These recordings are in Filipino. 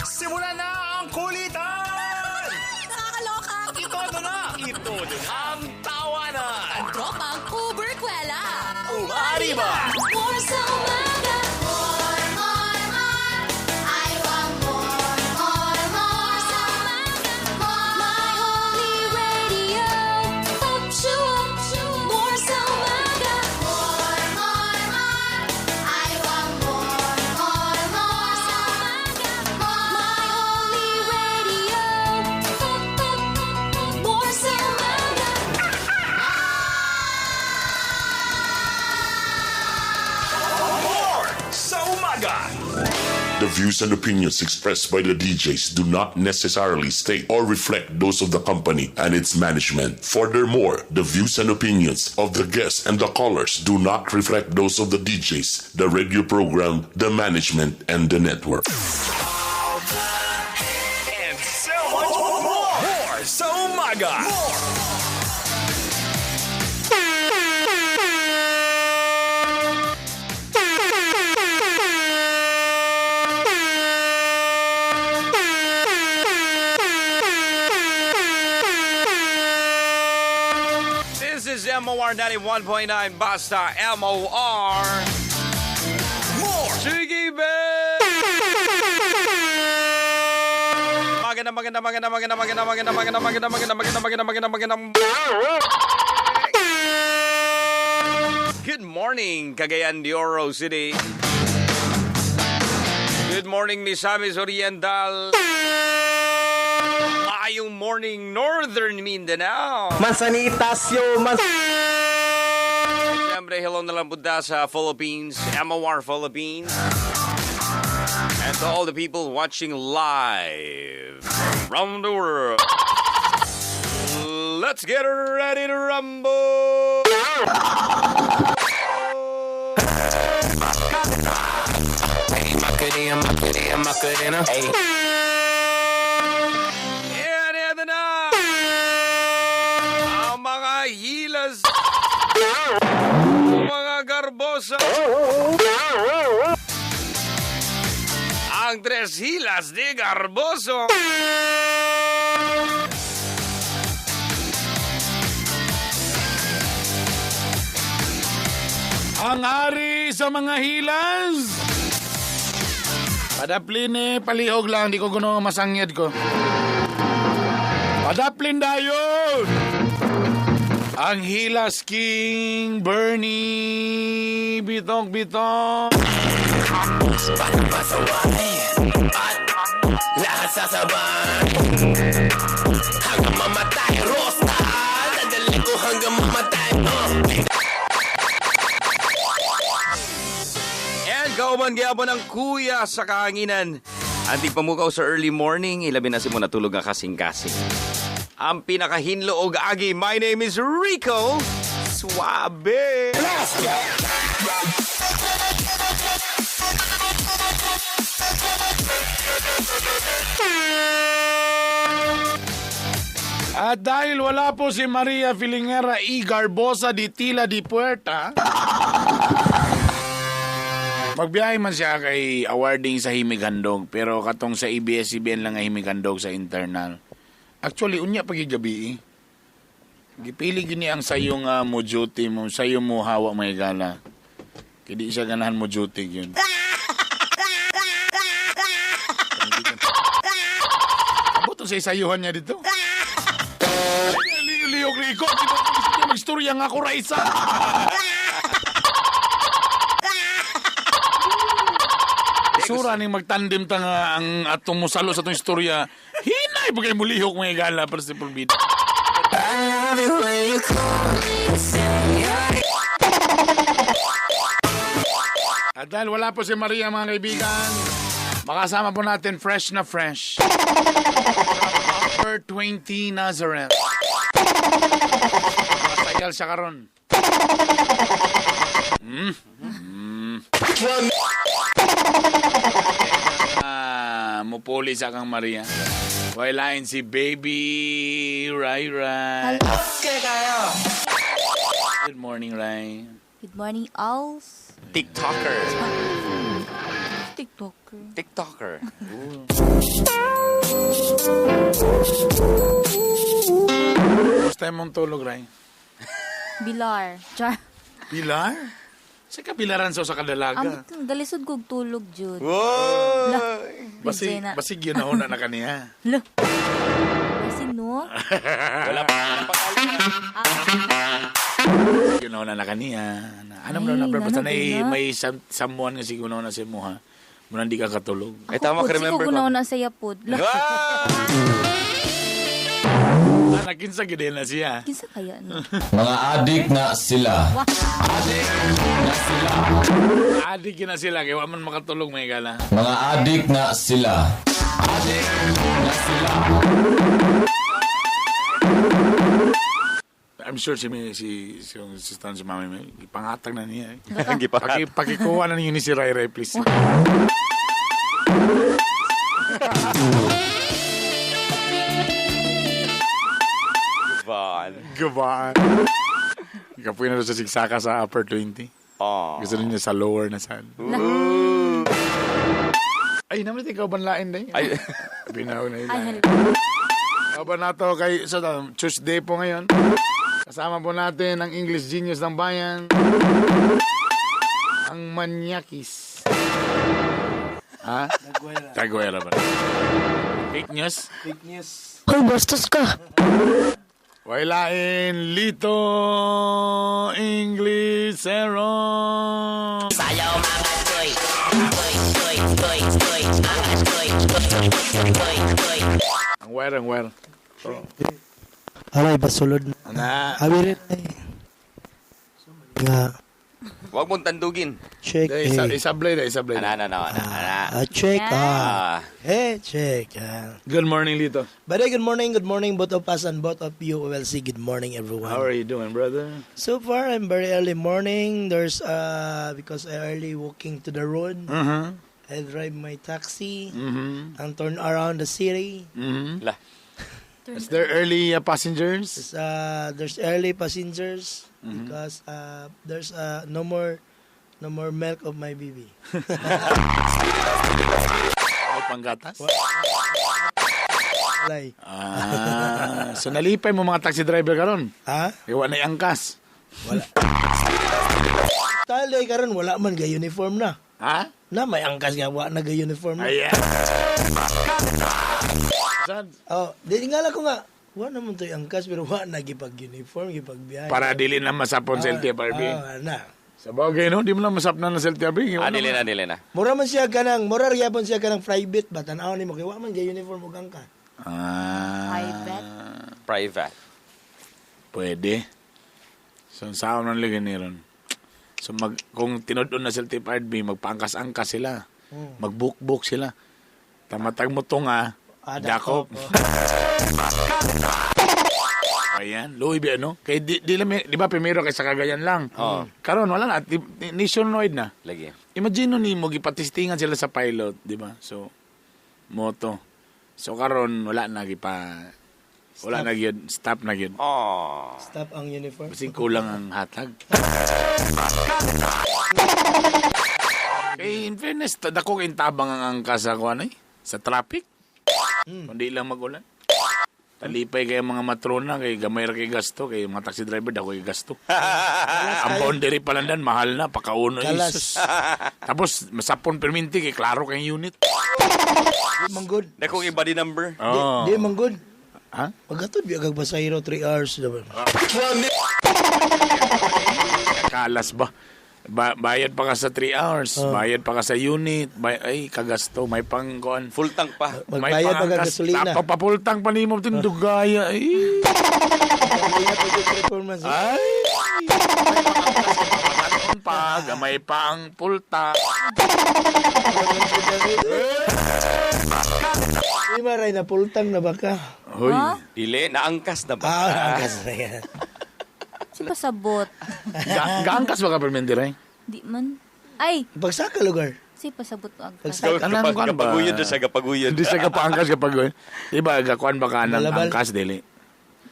Simulan na ang kulitan! Nakakaloka! Ito na! Ito na ang tawanan! Ang tropang Uber-kwela! Umari ba? More sa umaga! More! I want more sa umaga! My only radio! Up show! More sa umaga! More! I want more sa umaga! My only radio! More sa umaga! More sa umaga! The views and opinions expressed by the DJs do not necessarily state or reflect those of the company and its management. Furthermore, the views and opinions of the guests and the callers do not reflect those of the DJs, the radio program, the management, and the network. And so much more! More sa umaga! This is MOR 91.9 Basta MOR. More! Sige, be! Maganda. Good morning, Cagayan de Oro City. Good morning, Misamis Oriental. Maayong morning, Northern Mindanao. Masanitas yo, Siyempre, hello na lang po sa Philippines, MOR Philippines. And to all the people watching live around the world. Let's get ready to rumble! Macarena. Hey. And eto na! Ang mga hilas, mga garbosa, ang tres hilas de garboso. Ang hari sa mga hilas. Padaplin palihog lang, di ko guno masangyad ko. Padaplin dayon. Ang hilas King Bernie Bitong. Lahat sasaban hanggang mamatay. Rosta, dadali ko hanggang mamatay. And kauban gyapon ang kuya sa kahanginan. Anting pamukaw sa early morning, ilabi na si mo natulog nga kasing-kasing. Ang pinakahinlo og agi, my name is Rico Suabe. At dahil wala po si Maria Filingera y Garbosa di Tila di Puerta, magbiyahe man siya kay awarding sa Himighandog, pero katong sa ABS-CBN lang ang Himighandog sa internal. Actually, unya pagigabi. Gipili gini ang sayong mo duty mo, sayo mo hawa may gala. Kaya siya ganahan mo duty yun. Abot ang sayuhan niya dito. Liyok Rico, mag-istorya nga ako, Raisa. Sura ni magtandem ta nga ang atong musalo sa atong istorya. Hinay bagay mo lihok mga igala para sa pulbida. At dahil wala po si Maria mga kaibigan, makasama po natin fresh na fresh. Upper 20 Nazareth. Matagal siya karon. Mupuli sa kang Maria. Wailain si Baby Rai. Good morning, Rai. Good morning, Owls. TikToker. TikTok. TikToker. First time mong tulog, Ray. Bilar. Char. Pilar? Sa kapilaran sa kadalaga. Ang galisod kog tulog, Jud. Wow! Basig, na. basig yun na una na kaniya. Lo. Kasi no? Wala pa Yun na una na kaniya. Ano mo na, basta na may someone nga siguro na si mo, ha? Muna hindi ka katulog. Ay, tama ka, remember ko. ko. na sa yapod. Lo. Nakinsa gid na siya. Kinsa kaya no? Mga adik na sila. Adik yun na sila, kaya man makatulog may gala. Mga adik na sila. I'm sure si Stan si Mami Mel, ipangatag na niya. Gipakat. Pakikuha na niyo ni si Ray Ray, please. Van. Gabaan. Ikapoy na doon sa sigsaka sa upper 20. Oh. Gusto rin niya sa lower na saan. Ay, naman ikaw banlain din. Ay, Binaw na Ay, ilan. hal. Aba na to kay Tuesday po ngayon. Kasama po natin ang English genius ng bayan. Ang Manyakis. Ha? Taguera ba? Fake news? Hoy, bastos ka. Wailain Lito English Zero. Sayaw mga toy. Toy, toy, toy, toy. Mga toy, toy, toy, toy, toy. Ang wire. Aray, basulod na. Ana. Awirin ay. Nga, wag mong tandugin. check Isablay. Ana. check Ah. check. Good morning, Lito. But good morning, both of us and both of you. Well, see, good morning, everyone. How are you doing, brother? So far, I'm very early morning. There's, because I early walking to the road. Mm-hmm. I drive my taxi Mm-hmm. and turn around the city. Mm-hmm. La. Is there early passengers? There's early passengers Mm-hmm. because there's no more milk of my baby. May panggatas? Alay. So nalipay mo mga taxi driver karon. Ha? Iwa na angkas. Wala. Talay karon wala man ga uniform na. Ha? Na may angkas nga wa na ga uniform na. Ayan. Saan? Oh, tingala ko nga. Wa naman to angkas pero wa na gipag uniform, gipag biyahe. Para dili na masapon sa LTFRB. Na. Sa bagay, no? Di mo na masapnan sa LTFRB. Dili na. Mura man siya kanang, mura gyapon siya kanang private ba tan-aw nimo kay wa man ga uniform ug angkas. Private. Private. Pwede. So, saan nang ligay niron? So, kung tinudon na sa LTFRB, magpaangkas-angkas sila. Mag-book-book sila. Tamatag mo to nga, dakop. Ayan, Louis B, ano? Kaya di ba primero kay sa Cagayan lang? Oo. Karon wala na, nationwide na. Lagi. Imagine ni mo gipatistingan sila sa pilot, di ba? So moto. So karon wala na gyud, stop na gyud. Oh. Stop ang uniform. Kasi kulang ang hatag. In fairness, dako kay tabang ang angkas sa kuan sa traffic. Kundi lang magulan. Talipay kay mga matrona, kay gamay ra kay gasto, kay mga taxi driver dako kay gasto. Ang boundary pa lang dan, mahal na, pakauno Kalas. isus. Tapos, masapon perminti, kay klaro kay unit. Di man good. Dakong iba di number. Oh. Di man good. Ha? Pagkatod biya kag basahero 3 hours daw. Kalas ba? Bayad pa ka sa 3 hours, bayad pa ka sa unit, ay, kagasto, may pang kuan. Full tank pa. Magbayad pa kag gasolina. Papapultang pa nimo tindugaya. Ay. Performance. Ay. Pa, gamay pa ang pulta. Di maray na pultang na baka. Hoy. Dili, naangkas na ba? Angkas na yan. Si pasabot. Gaangkas ba ka permente ray? Di man. Ay, Pagsaka lugar. si pasabot o agkas. Pagsaka. Anong kuan ba? Kapaguyod na siya, kapaguyod. Hindi siya kapaangkas kapag diba, gakuan ba ka ng Balabal. angkas, dili?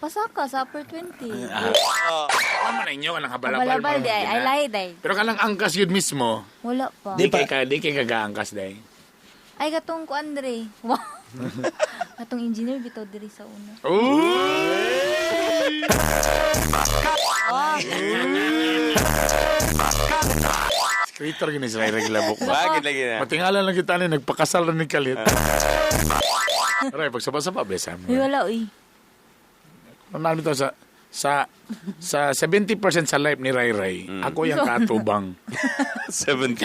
Pasaka sa upper 20. Ano na inyo, kanang habalabal. Kabalabal di ay. Ay lahi day. Pero kanang angkas yun mismo, Wala pa. di kay ka gaangkas day. Ay, katong ko, Andre. Wow. Katong engineer, bitaw diri sa una. Uy! Creator gini sa Reglabok ba? Bakit lagi na? Matingalan lang kita ni nagpakasal na ni Kalit. Aray, pagsaba-saba, besa mo. Ay, wala, uy. Namin to sa 70% sa life ni Ray Ray, ako yung katubang. 70%.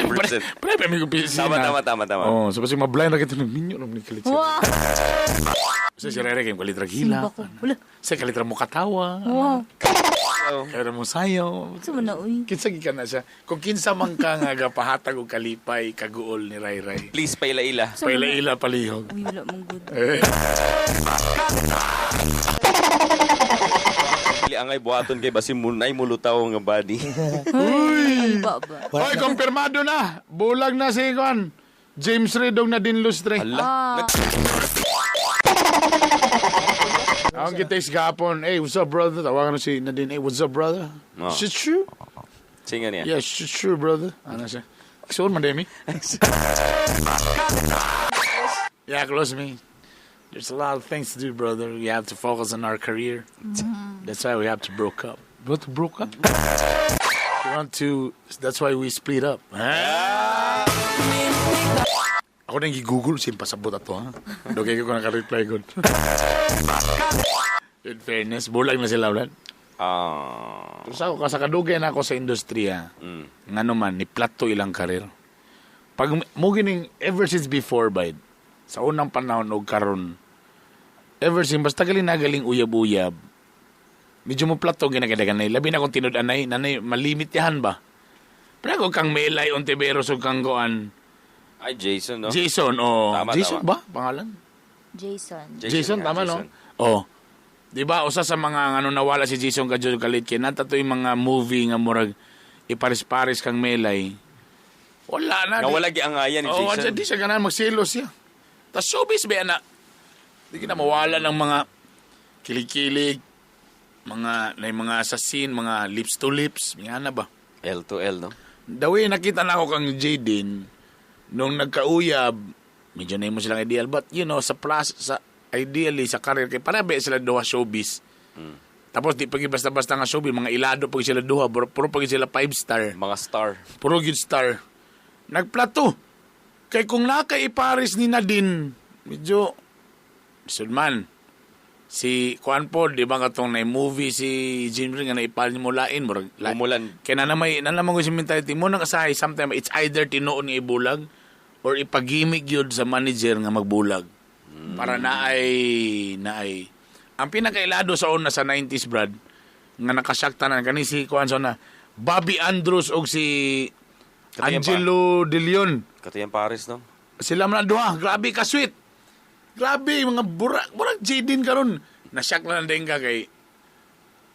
Pre, may pisina. Tama. Oh, so kasi mablind na kita ng minyo ng Kalit. Wow. So si Ray Ray kayong Kalit hila. Simba ko. Wala. Sa Kalit mo katawa. Wow. Kaya mo sayaw. Gusto mo na, uy. Kinsa ka na siya. Kung kinsa man ka nga gapahatag og kalipay kaguol ni Ray Ray. Please, paila-ila. Paila-ila palihog. Uy, wala mong good. Angay buhaton kay basi munay mulutaw nga body. Uy! Baba. Hoy, kumpirmado na. Bulag na si Juan. James Redong na din lustre. Hala. Ang kitais gapon. Hey, what's up, brother? Tawagan na si Nadine. Hey, what's up, brother? Oh. Is it true? Singa niya. Yeah, it's true, brother. Ano siya? So, madami? Yeah, close me. There's a lot of things to do, brother. We have to focus on our career. That's why we have to broke up. What, broke up? We want to... That's why we split up. Ako nang i-google, simpasabot ato, ha? Dugay ko naka-reply ko. In fairness, bulag na sila ulan. Pero sa ako, kasakadugay na ako sa industriya, nga naman, ni-plato ilang karir. Pag mo gining, ever since before, bide, sa unang panahon o karon, ever since, basta galing na galing uyab-uyab, medyo mo plato ginagadaganay. Labi na kung tinud-anay, nanay, malimit yahan ba? Pero kung kang Melay, Ontiveros, o kang goan, Ay, Jason, no? Jason, o... Tama, Jason tama. ba? Pangalan? Jason. Jason, nga, tama, Jason. no? Oh. Di ba, usa sa mga ano nawala si Jason Kadjol Kalit, kaya natato yung mga movie nga murag iparis-paris kang Melay. Wala na. Nawalagi ang ayan ni Oh, Jason. di siya ganan magselos siya. Tas showbiz ba na? Di ka na mawala ng mga kilig-kilig, mga assassin, mga lips to lips, mga na ba? L to L, no? Dawi, nakita na ako kang Jaden, nung nagkauyab, medyo na mo silang ideal, but you know, sa ideally, sa career, kaya parabi sila duha showbiz. Tapos, di pagi basta-basta nga showbiz, mga ilado pag sila duha, puro pag sila 5-star, Mga star. puro good star. Nagplato. Kay kung nakaiparis ni Nadine, medyo, Sulman, si Kuan po, di ba katong na movie si Jim Ring nga naipal ni Mulain, Umulan. kaya nanamang ko si mentality mo nang kasahay, sometimes it's either tinuon nga ibulag or ipagimik yun sa manager nga magbulag. Para naay ang pinakailado sa una sa 90s, Brad, nga nakasakta na kani si Kuan na Bobby Andrews og si Katayan Angelo De Leon. Katayan Paris, no? Sila man duha, grabe ka sweet. Grabe mga burak Jadin karon. Nasyak na din ka kay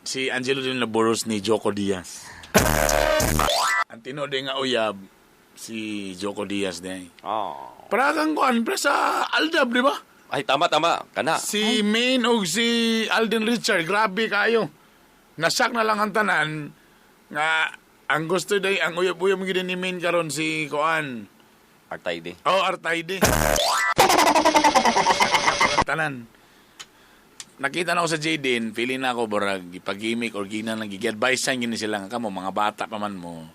si Angelo din na boros ni Joko Diaz. Ang tinod nga uyab si Joko Diaz din. Oh. Paragang kuan pre sa Aldab, di ba? Ay, tama. Kana. Si Main og si Alden Richard, grabe kayo. Nasyak na lang ang tanan nga ang gusto day ang uyab-uyab gid ni Main karon si kuan. Artayde. Oh, Artayde. Tanan. Nakita na ako sa Jaden, feeling na ako barag ipag-gimmick or gina lang gi-advise sa inyo sila nga kamo mga bata pa man mo.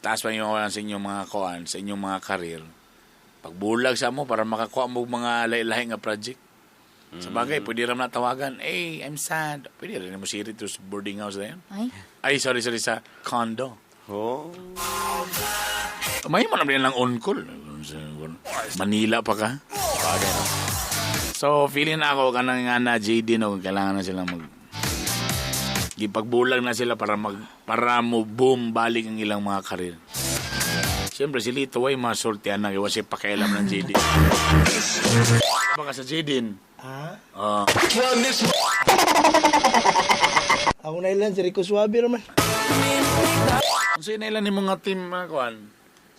Taas pa yung sa inyong mga kuan, sa inyong mga karir. Pagbulag sa mo para makakuha mo mga lahi-lahi nga project. Sa bagay, pwede rin na tawagan, hey, I'm sad. Pwede rin mo siri to boarding house na yan. Ay, sorry, sa condo. Oh. May mo naman lang on-call. Manila pa ka. Bagay, no? So, feeling na ako kanang nga na JD no, kailangan na sila gipagbulag na sila para mo boom balik ang ilang mga karir. Siyempre, si Lito ay masultihan na iwas siya pakialam ng JD. Baka sa JD. Ako na ilan, si Rico Suabe naman. Kung sino ilan ni mga team mga kuhan?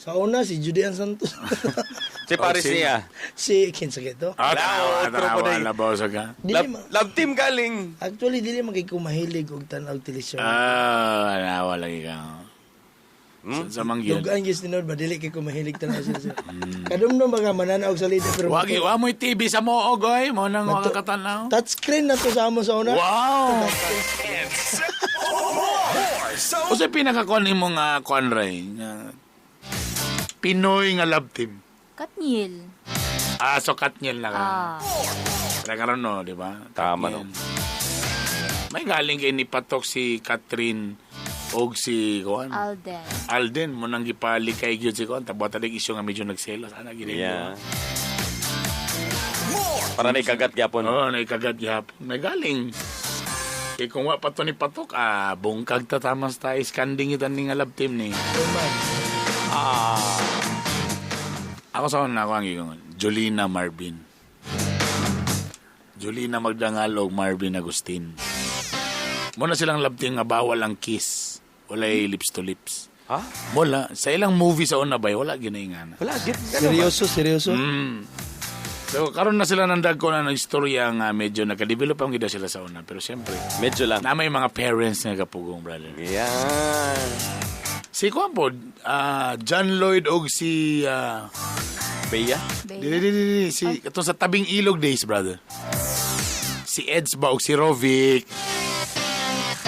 Sa una, si Judean Santos. Si Paris si- niya. si Kinsageto. Tanawa na ba sa ka? Love team galing. Actually, dili magikumahilig og tanaw television. Tanawa lagi ka. Sa mangyod. Lugaan gis tinod ba dili kay ko mahilig tanaw sila. Kadumdum baga mananaog sa lida pero Wa mo'y TV sa moog, oy. Mo nang makakatanaw. touchscreen na to sa amo sa una. Wow! O sa pinakakuan mo nga kuan ray nga Pinoy nga love team. Katniel. So Katniel na ka. Nagkaroon no, di ba? Tama, Katniel. May galing kay ni Patok si Catherine og si kuan. Alden mo nang gipalikay gyud si kuan tabot talig isyu nga medyo nagselos ana gid. Yeah. Para na ikagat gyapon. Oo, naikagat gyapon. May galing. Kaya kung wa pa to ni Patok, bungkag ta tamas tayo. Skanding itan ni nga love team ni. Ako sa una ako ang gigongon. Jolina Marvin. Jolina Magdangal o Marvin Agustin. Muna silang love team nga bawal ang kiss. Walay lips to lips. Ha? Wala. Sa ilang movie sa una bay, wala ginaingana. Wala, git. Seryoso. So, karon na sila ng dagko na istorya nga medyo nakadevelop ang gida sila sa una. Pero siyempre, Medyo lang. na may mga parents nga kapugong, brother. Yan. Si Kuan po, John Lloyd og si... Beya? Dili. Si, itong sa tabing ilog days, brother. Si Eds ba og si Rovic.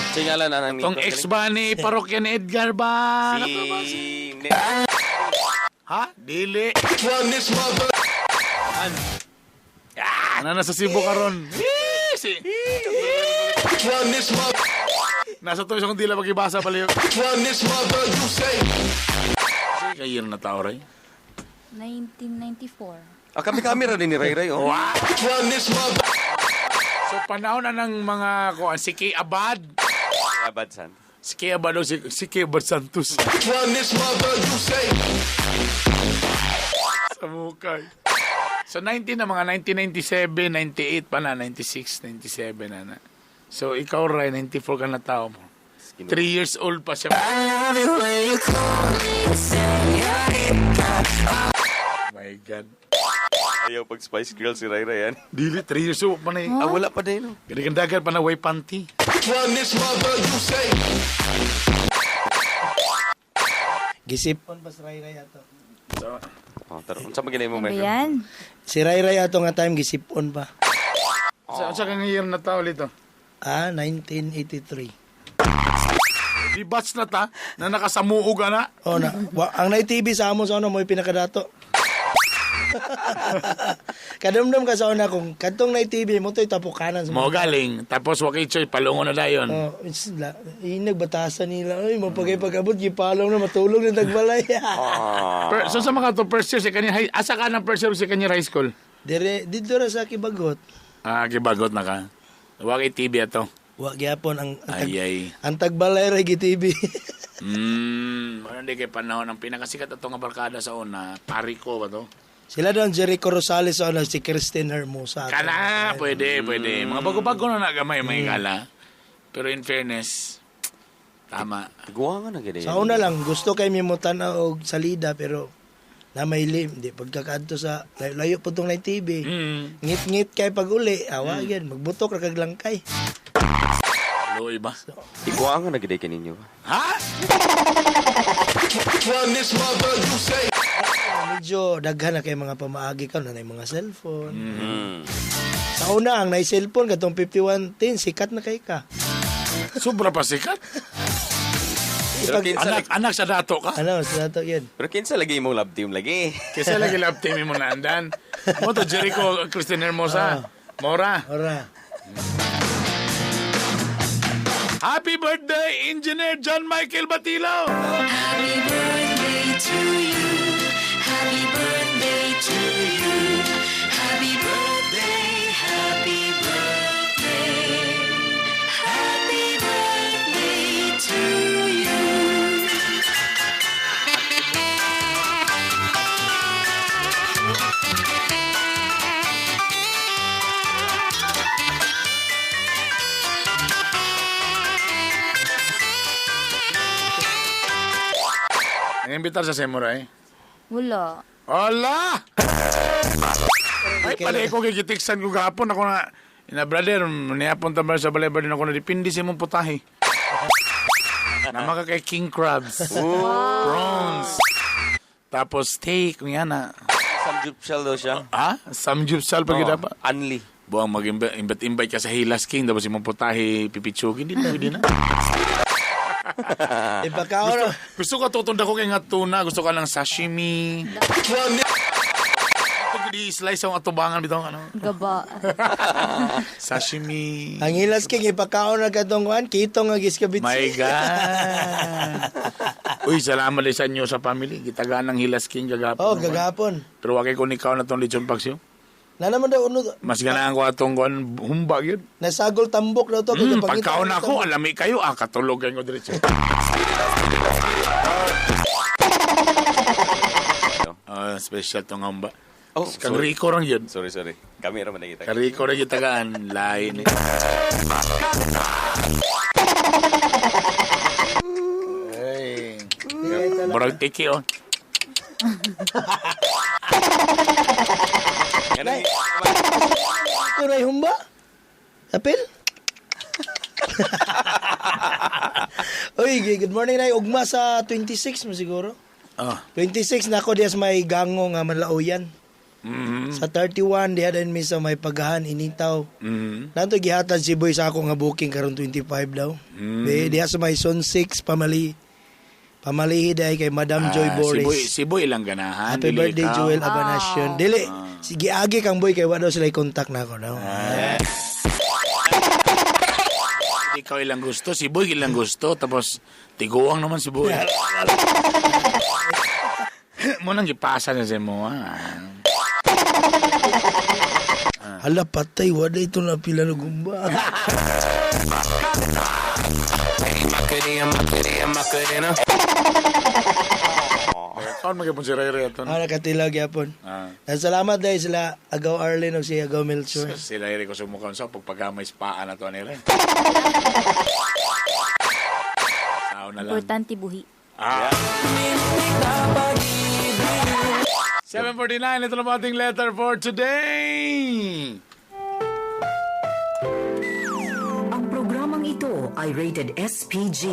Singalan na nang Itong ex ba ni Parokya ni Edgar ba? Si... Ha? Dili. Ano na sa Cebu karon? Si... Nasa to isang dila pagibasa pala yun. Kayo na tao, Ray. 1994. Kami rin ni Ray Ray, oh. So, panahon na ng mga, si Kay Abad. Abad San. Si Kay Abad o si Kay Abad Santos. Sa mukay. So, 19 na mga 1997, 98 pa na, 96, 97 na. So, ikaw, Ray, 94 ka na tao mo. 3 years old pa siya. My God. Ayaw pag Spice Girl si Ray Ray yan. Dili, 3 years old pa na eh. Wala pa din, no? Ganagandagan pa na way panty. Gisipon pa si Ray ato. So, Taro, saan maginay mo, Ano Michael? yan? Si Ray ato nga time gisipon pa. sa kang year na tao lito? 1983. Di batch na ta, na nakasamuog ka na. Ang na-TV sa amo sa una mo pinakadato. Kadumdum ka sa una kung kadtong na-TV mo to'y tapukanan sa Mo galing, tapos wakay choy, palungo na dayon. Nagbatasan nila. Ay, mapagay-pagabot, gipalong na matulog na tagbalay. So sa mga to, first year, asa ka ng first year sa kanya high school? Dito na sa Kibagot. Kibagot na ka. Wakay TV ato. Wa gyapon Ay. ang tagbalay ra TV. Hindi kay panahon ang pinakasikat ato nga barkada sa una, Parico ba to? Sila doon Jericho Rosales sa una, si Christine Hermosa. Kana, pwede. Mga bago-bago na nagamay may kala. Pero in fairness, tama. Guwa nga na gano'n. Sa una lang, gusto kay mimutan og salida pero na may lim. Di pagkakadto sa layo po itong TV. Ngit-ngit kay pag uli. Yan, magbutok ra kag langkay. Loy ba? Guwa nga na gano'n kaninyo. Ha? Medyo daghan na kay mga pamaagi ka na mga cellphone. Sa una, ang na-cellphone, katong 5110, sikat na kay ka. Sobra pa sikat. Pero kinsa Anak sa dato ka. Ano, sa dato yan. Pero kinsa lagi mo love team lagi. Kasi lagi love team mo na andan. Mo to Jericho, Christine Hermosa. Mora. Ora. Happy birthday, Engineer John Michael Batilo! Happy birthday to you. Happy birthday to you. Happy birthday, happy birthday. Happy birthday to you. Nang-imbitar sa Samurai. Wala. Ala! Ay, pala ko kikitiksan ko gahapon. Ako na brother, niyapon tambar sa balay din ako na dipindi sa mong putahe. Nama ka kay king crabs. Prawns. Tapos steak, nga na. Samjupsal daw siya. Samjupsal pag Oo, pa. Anli. Buang mag-invite ka sa Hilas King, tapos imong putahe pipitsugin, di na. Ipakaon. Gusto ka tutunda ko kay nga tuna, gusto ka lang sashimi. Ito gidi slice ang atubangan bitaw ano. Gaba. Sashimi. Ang Hilas King ipakaon na katong kuan, kitong agis kabitsi. My God. Uy, salamat din sa inyo sa family. Gitagaan ng Hilas King gagapon. Oh, gagapon. Pero wakay ko nikaw na tong lechon paksiw. Na naman daw uno. Mas ganahan ko atong kuan humba yun. Nasagol tambok daw to. Pagkaon ako, alami kayo, katulog kayo diretso. Special tong hamba. Oh, Kang sorry. Rico rang yun. Sorry. Kami raman na kita. Kang Rico rang yung tagaan. Lain eh. Ay. Barang tiki oh. Ganun. Kuray humba? Apil? Uy, good morning na. Ugma sa 26 mo siguro. 26 na ako diya sa may gango nga Manlauyan. Sa 31 diya din mi sa may pagahan initaw. Nanto gihatag si Boy sa ako nga booking karon 25 daw. Diya sa may Zone 6 pamalihi dahi kay Madam Joy Boris. Si Boy lang ganahan. Happy dili birthday ikaw. Joel Abanasyon. Dili, sige agi kang Boy kay wa daw sila i-contact na ako daw. Ikaw ilang gusto, si Boy ilang gusto, tapos tiguang naman si Boy. Munang gipasa na sa mo, Hala patay, wala ito na pila na gumba. Kaon magipon si Ray Ray aton. Nakatilag yapon. Salamat dahil sila Agaw Arlen o si Agaw Melchor. Si Ray Ray ko sumukaon sa pagpagamay spaan na to nila. Sao na lang. Importante buhi. 7:49, ito na po ating letter for today. Ang programang ito ay rated SPG.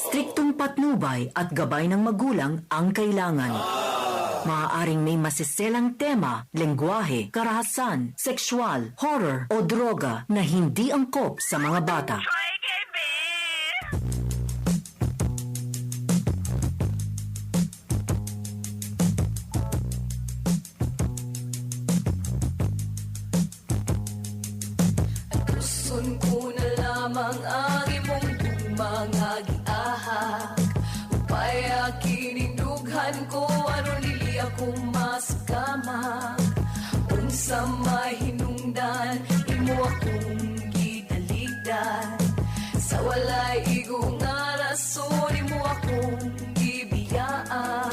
Striktong patnubay at gabay ng magulang ang kailangan. Maaaring may masiselang tema, lengguwahe, karahasan, sexual, horror o droga na hindi angkop sa mga bata. Gusto ko na lamang ang imong dumangagi-ahak upay akinindughan ko ano nili ako maskamak unsa may hinungdan imo akong gitaligdan sa walay igong nga rason imo akong gibiyaan.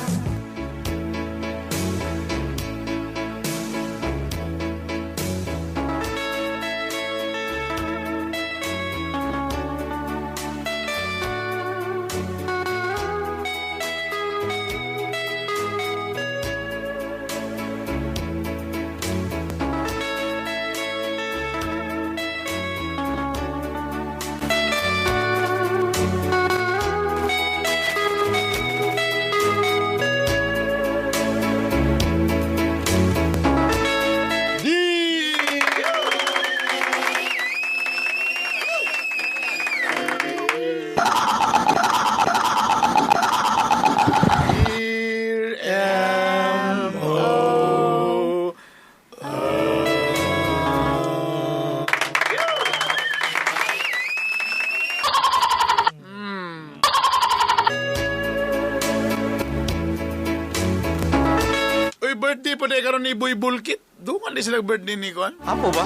Birthday pa karon ni Boy Bulkit. Dungan di sila birthday ni Kuan. Apo ba?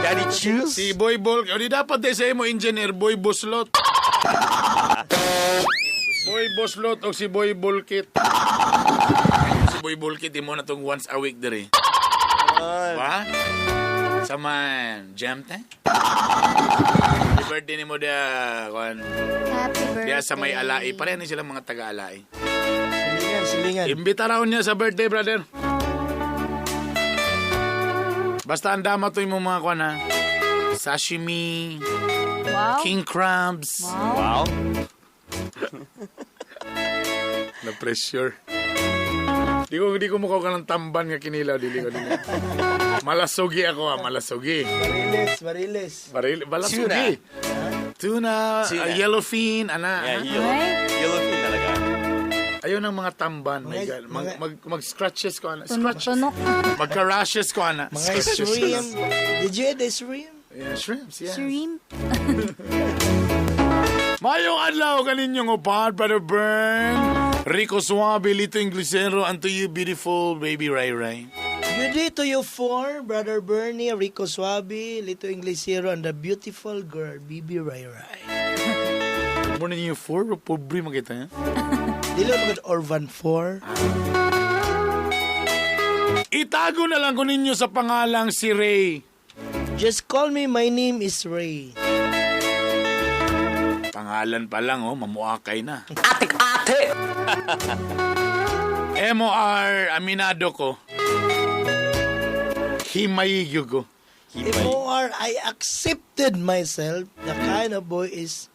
Daddy Cheers? Si Boy Bulkit. O di dapat di sa imo engineer, Boy Buslot. Boy Buslot o si Boy Bulkit. Si Boy Bulkit, di mo na itong once a week diri. Ba? Saman, jam time? Happy birthday ni mo dia, Kuan. Happy birthday. Dia sa may alai. Parehan ni sila mga taga-alai. Silingan. Imbita raw niya sa birthday, brother. Basta ang dama to yung mga kuwan ha. Sashimi, Wow. king crabs. Wow. Na pressure. Di ko mukha ka ng tamban nga kinilaw. Dili ko. Malasugi ako malasugi. Mariles. Malasugi. Tuna, Tuna. yellowfin, Yeah, Right? yellowfin talaga. Ayaw ng mga tamban. Mag-scratches ko, Scratches. Tunok. Magka-rashes ko, Mga shrimp. Did you eat the shrimp? Yeah, shrimps, yeah. Shrimp. Mayong adlaw kaninyong upan, Brother Bern. Rico Suave, Lito Inglesero, and to you, beautiful baby Ray Ray. Good day to you four, Brother Bernie, Rico Suabe, Lito Inglesero, and the beautiful girl, Bibi Ray Ray. Good morning, you four. Pobre makita niya. Dilo naman Orvan 4. Itago na lang ko ninyo sa pangalang si Ray. Just call me, my name is Ray. Pangalan pa lang, mamuakay na. Ate! MOR, aminado ko. Himayiyo ko. M.O.R. I accepted myself. The kind of boy is,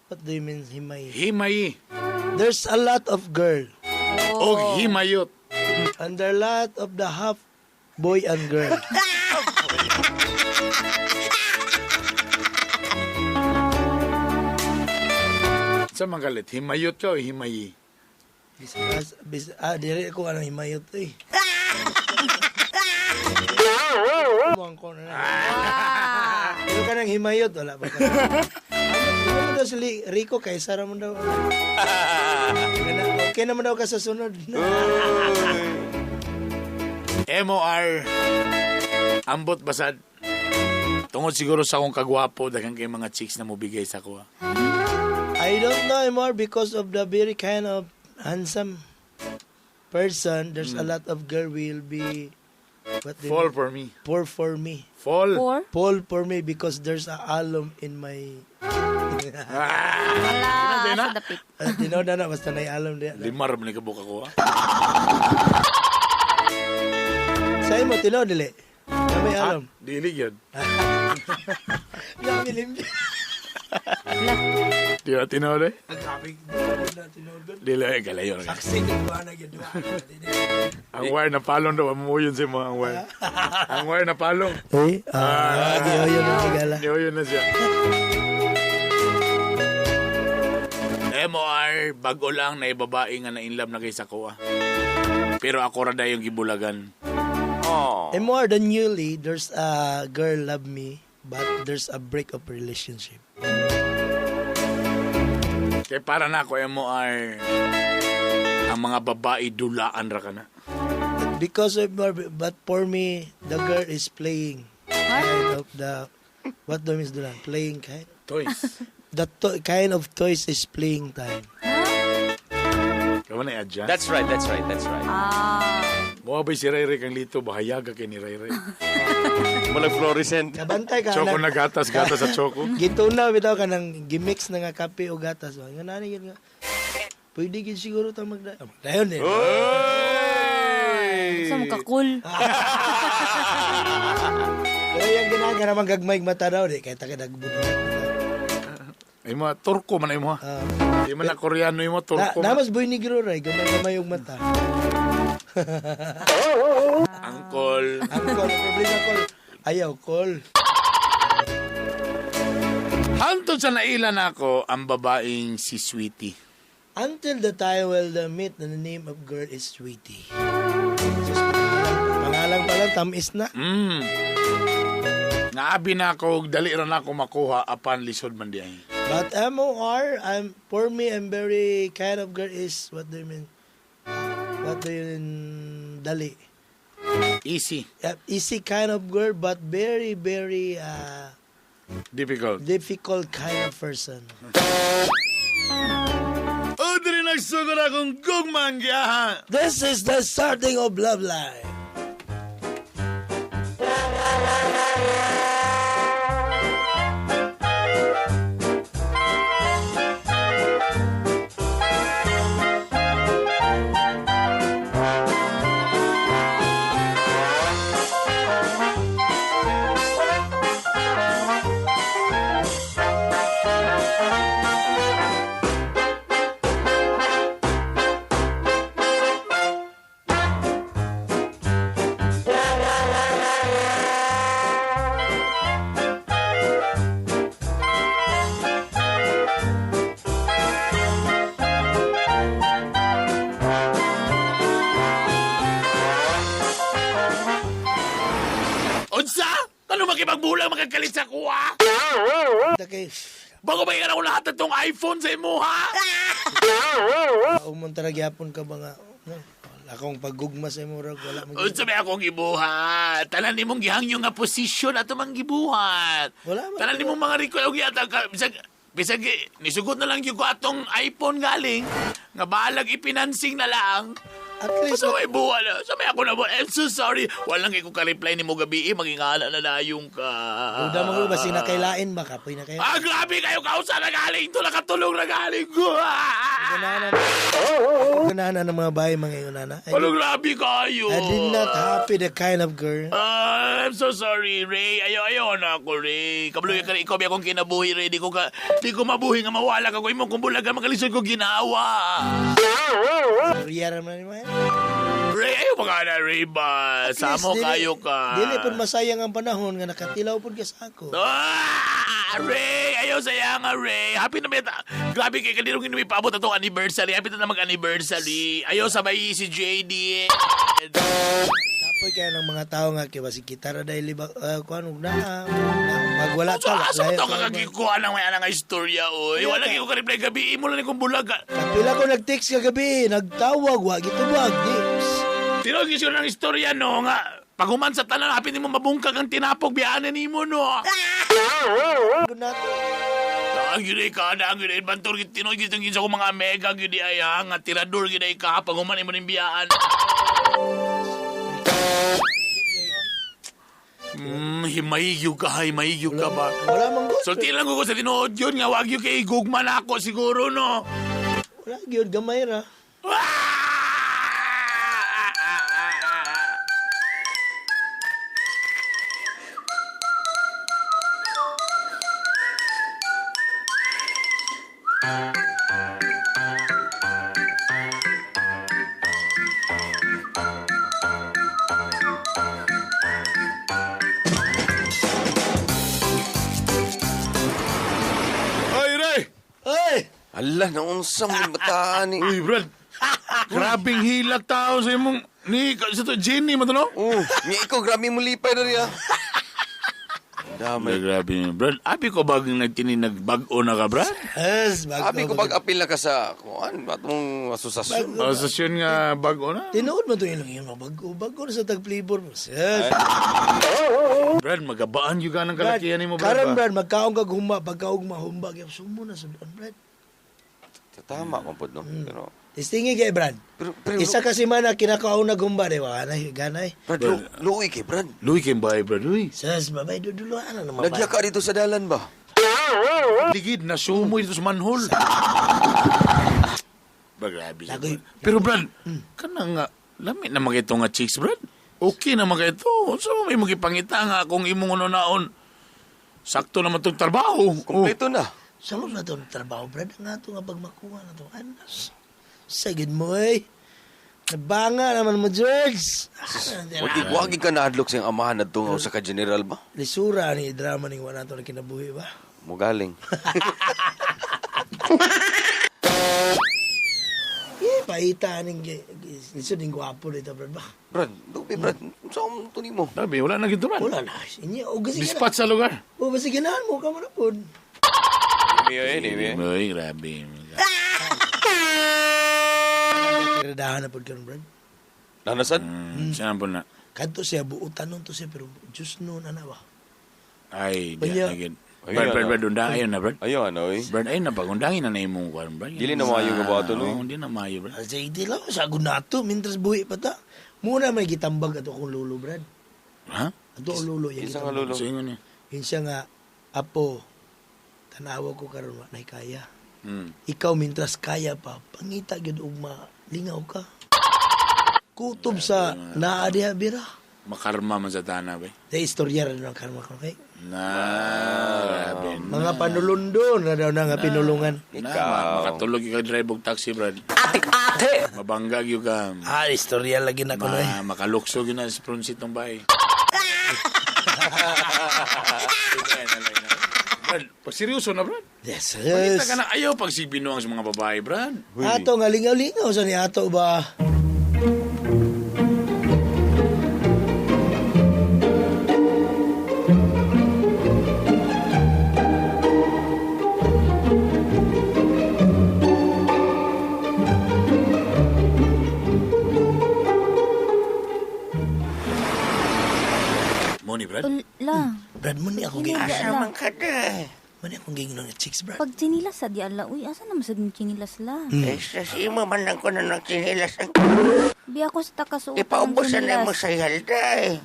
what do you mean, himay? Himayi. There's a lot of girl. O himayot. And there are a lot of the half boy and girl. Sa magalit, himayot ka o himayi? Dili ko anong himayot eh. Buwan ko na. Pero ka nang himayot, wala ba ka? Ano daw si Rico, kay Sarah mo daw. Okay naman daw ka sa sunod. MOR, ambot basad. Tungod siguro sa akong kagwapo, daghang kay mga chicks na mobigay sa ko. I don't know more because of the very kind of handsome person. There's a lot of girl will be Fall for me. pour for me. Fall. Fall for me because there's a alum in my Wala sa dapit. tinaw na basta na alum diya. Limar man ni kabuka ko. Sa'yo mo tinaw dili. Na may alum. Dili yun. Yung milim. Di ba tinaw na? Dili ay galayo. Saksi ko na gyud. Ang wire na palong daw mo yun si mo ang wire. Ang wire na palong. Eh, di yun ang gala. Di yun na siya. MOR, bago lang na ibabae nga na inlove na kay sa kuha. Pero ako rada yung gibulagan. Oh. And more than newly, there's a girl love me, but there's a break of relationship. Kaya para na ako, MOR, ang mga babae dulaan ra ka na. Because of but for me, the girl is playing kind of the what do means dulan? Playing kind. Toys. The kind of toys is playing time. Kaman na adjust. That's right. Mga ba si Ray Ray kang lito, bahayaga kay ni Ray Ray. Malag fluorescent. Kabantay ka Choco na. na gatas sa choco. Gitunaw bitaw ka ng gimix na nga kape o gatas. Nga nani yun nga. Pwede gid siguro ta magda. Dayon eh. Sa mukha cool. Pero yung ginagawa naman gagmayg mata daw di kay taka nagbudot. Ay mo, turko man ay mo. Di man na koreano ay mo, turko. Namas boy negro ray, gamay yung mata. Angkol. Angkol, problema call. Ayaw call. Hantod sa nailan ako ang babaeng si Sweetie. Until the time will the meet na the name of girl is Sweetie. So, pangalan pa lang, tamis na. Naabi na ako, dali rin ako makuha apan lisod man di ay. But MOR, for me, I'm very kind of girl is, what do you mean? What do you mean, dali? Easy. Easy kind of girl, but very, very Difficult. difficult kind of person. O, dili nagsugod akong gugmang giyaha. This is the starting of Love Life. makipagbulang makagalit sa kuha? Kay, Bago ba ako lahat ng tong iPhone sa imo, ha? umon talaga yapon ka ba nga. No, wala akong paggugma sa imo rag, wala mo. Unsa may akong gibuhat? Tanan nimong gihangyo nga posisyon ato mang gibuhat. Wala man. Tanan nimong mga record og yata ka bisag nisugot na lang yung ko atong iPhone galing nga balag ipinansing na lang. At least, Sa may buwan na. Sa may ako na I'm so sorry. Walang ko ka-reply ni mo gabi. Magingala na dayong ka. Uda mo ba sing nakailain ba kapoy na kayo? Grabe kayo kausa na galing. Ito nakatulong na galing ko. Ganahan ng mga bahay mga yun, nana. Grabe kayo. I did not happy the kind of girl. I'm so sorry, Ray. Ayaw na ako, Ray. Kabuluyan ka rin, ikaw akong kinabuhi, Ray. Di ko mabuhi nga mawala ka ko. Imo kung bulaga, magalisod ko ginawa. Riyara man naman. Ray, ayaw pa ka na, Ray ba? Samo kayo ka. Dili po masayang ang panahon nga nakatilaw po ka sa ako. Ray! Ayaw saya nga, Ray. Happy na may grabe kay kanirong inuwi paabot na itong anniversary. Happy na mag-anniversary. Ayaw sabay si JD. Kapoy kaya ng mga tao nga kiwa si Kitara dahil kuan na pag wala So, ka. asa mo ito kakagikuha ng may anang istorya, oy. Wala kayo ka-reply gabi. Imo lang kong bulaga. Kapila ko nag-text kagabi, nagtawag, wag ito wag, Dips. Tinogis ko ng istorya, no, nga. Paghuman sa tanan, hapin mo mabungkag ang tinapog, biyaanan ni mo, no. Ang yun ay ka na, ang yun ay bantor, tinogis ng ginsa ko mga mega, yun ay nga, tirador, yun ay ka, paghuman mo ng biyaan. Himayigyo ka ba? Wala mang gusto. Sulti lang ko sa tinood yun, nga, wag yun kay gugman ako, siguro, no. Wala gyud gamay ra. Ay, Ray! Ay! Ala, naunsa mo bataan ni. Uy, Brad. Grabing hilat tao sa imong ni sa to Jenny mo to no? Ni ikaw, grabe mo lipay na riya. Damay grabe, Brad. Abi ko bagong nagbag-o na ka, Brad? Yes, Abi ko pag-apil na ka sa, kuan, atong asusasyon. Asasyon nga bag-o na. Tinuod mo to yung bago na sa tag-flavor mo. Yes. Brad, magabaan yung ganang kalakihan ni mo, Brad. Karon, ba? Brad, magkaong kag humba, pagkaong mahumba, kaya sumo na sa Brad. Tama ko po, no? Pero, Tistingi kay Brad. pero Isa kasi man na kinakaon na gumba, di ba? Ganay. Brad, luwi kay Brad. Luy kay bahay, Brad. Luy. Sas, babay, duduluan na naman. Nagya ka dito sa dalan ba? Ligid na sumoy dito sa manhole. Grabe siya, Lagoy. Brad. Pero, Brad, kanang nga, lami na mga ito nga chicks, Brad. Okay na mga ito. So, may magipangita nga kung imong naon. Sakto naman itong trabaho. Kompleto na. Saan na itong trabaho, Brad? Nga ito nga pagmakuha na ito. Anas. Sagid mo, eh. Nabanga naman mo, George. Wagi ka na-adlock siyang amahan na tungaw sa ka-general ba? Lisura ni drama ni wala ito na kinabuhi ba? Mugaling. Paita ning lisod ning gwapo dito, Brad ba? Brad, lupi, Brad. Saan tuni mo? Sabi, wala na gito, man. Wala na. Inyo, o kasi Dispatch sa lugar. O basta ganahan mo ka man po. Ay, grabe. Kiradahan na po ka, Brad. Nanasan? Saan po na? Kanto siya, buutan nun to siya, pero Diyos noon, ano ba? Ay, di Banya. na gid. Brad, undang ayon na, Brad. Ayaw, ano eh. Brad, ayun na, pag-undangin na na imong kwan, Brad. Dili na maayo ka ba ito, no? Oo, hindi na maayo, Brad. Sa hindi lang, sa gunato, mintras buhi pa ta. Muna may gitambag ato kong lulo, Brad. Ha? Ato ang lulo. Yung Isa nga gitambag. lulo. So, yun nga. Yun siya nga, Apo, tanawa ko karon wa nay kaya. Hmm. Ikaw mintras kaya pa, pangita gyud og malingaw ka. Kutob sa naa diha bira. Makarma man sa tana, ba? Sa istorya rin ang karma ko kay. Grabe. Mga panulundon na daw na nga pinulungan. Makatulog yung drive og taxi, Brad. Ate! Mabangga yung ka. Istorya lagi na ko na eh. Makaluksog yun na sa pronsit ng bahay. Brad, pag seryoso na, Brad. Yes, Pagkita yes. ka na ayaw pag si binuang sa mga babae, Brad. Ato nga lingaw-lingaw sa ni ato ba? Mo ni, Brad? Ula. Brad, mo ni ako Hindi, giging. Asa man ka na? Mo ni akong giging ng chicks, Brad. Pag chinilas sa di ala, uy, asa naman sa chinilas la? Sa simo man lang ko na ng chinilas. Bi ako sa takasuot. Ipaubusan na mo sa halda eh.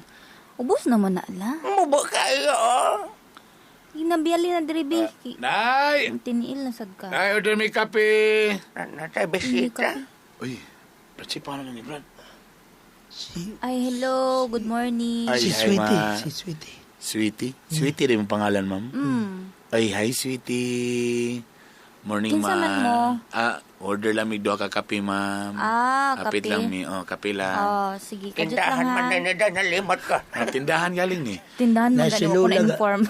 Ubos naman na ala. Mubo kayo, oh. Ginabiyali na diribi. Nay! Tiniil na sad ka. Nay, order may kape. Natay besita. Uy, Brad, si paano lang ni Brad? Ay, hello. Good morning. Ay, Si hi, Sweetie. ma. Si Sweetie. Sweetie? Sweetie rin yung pangalan, ma'am? Ay, hi, Sweetie. Morning, Kinsa ma'am. man mo? Order lang may duha ka kape, ma'am. Kape. Kapit lang mi. Kape lang. Sige. Kajut lang Tindahan man ha. na nalimot ka. Tindahan galing ni. Tindahan na Na, si gano'n ko Lola ga- na-inform.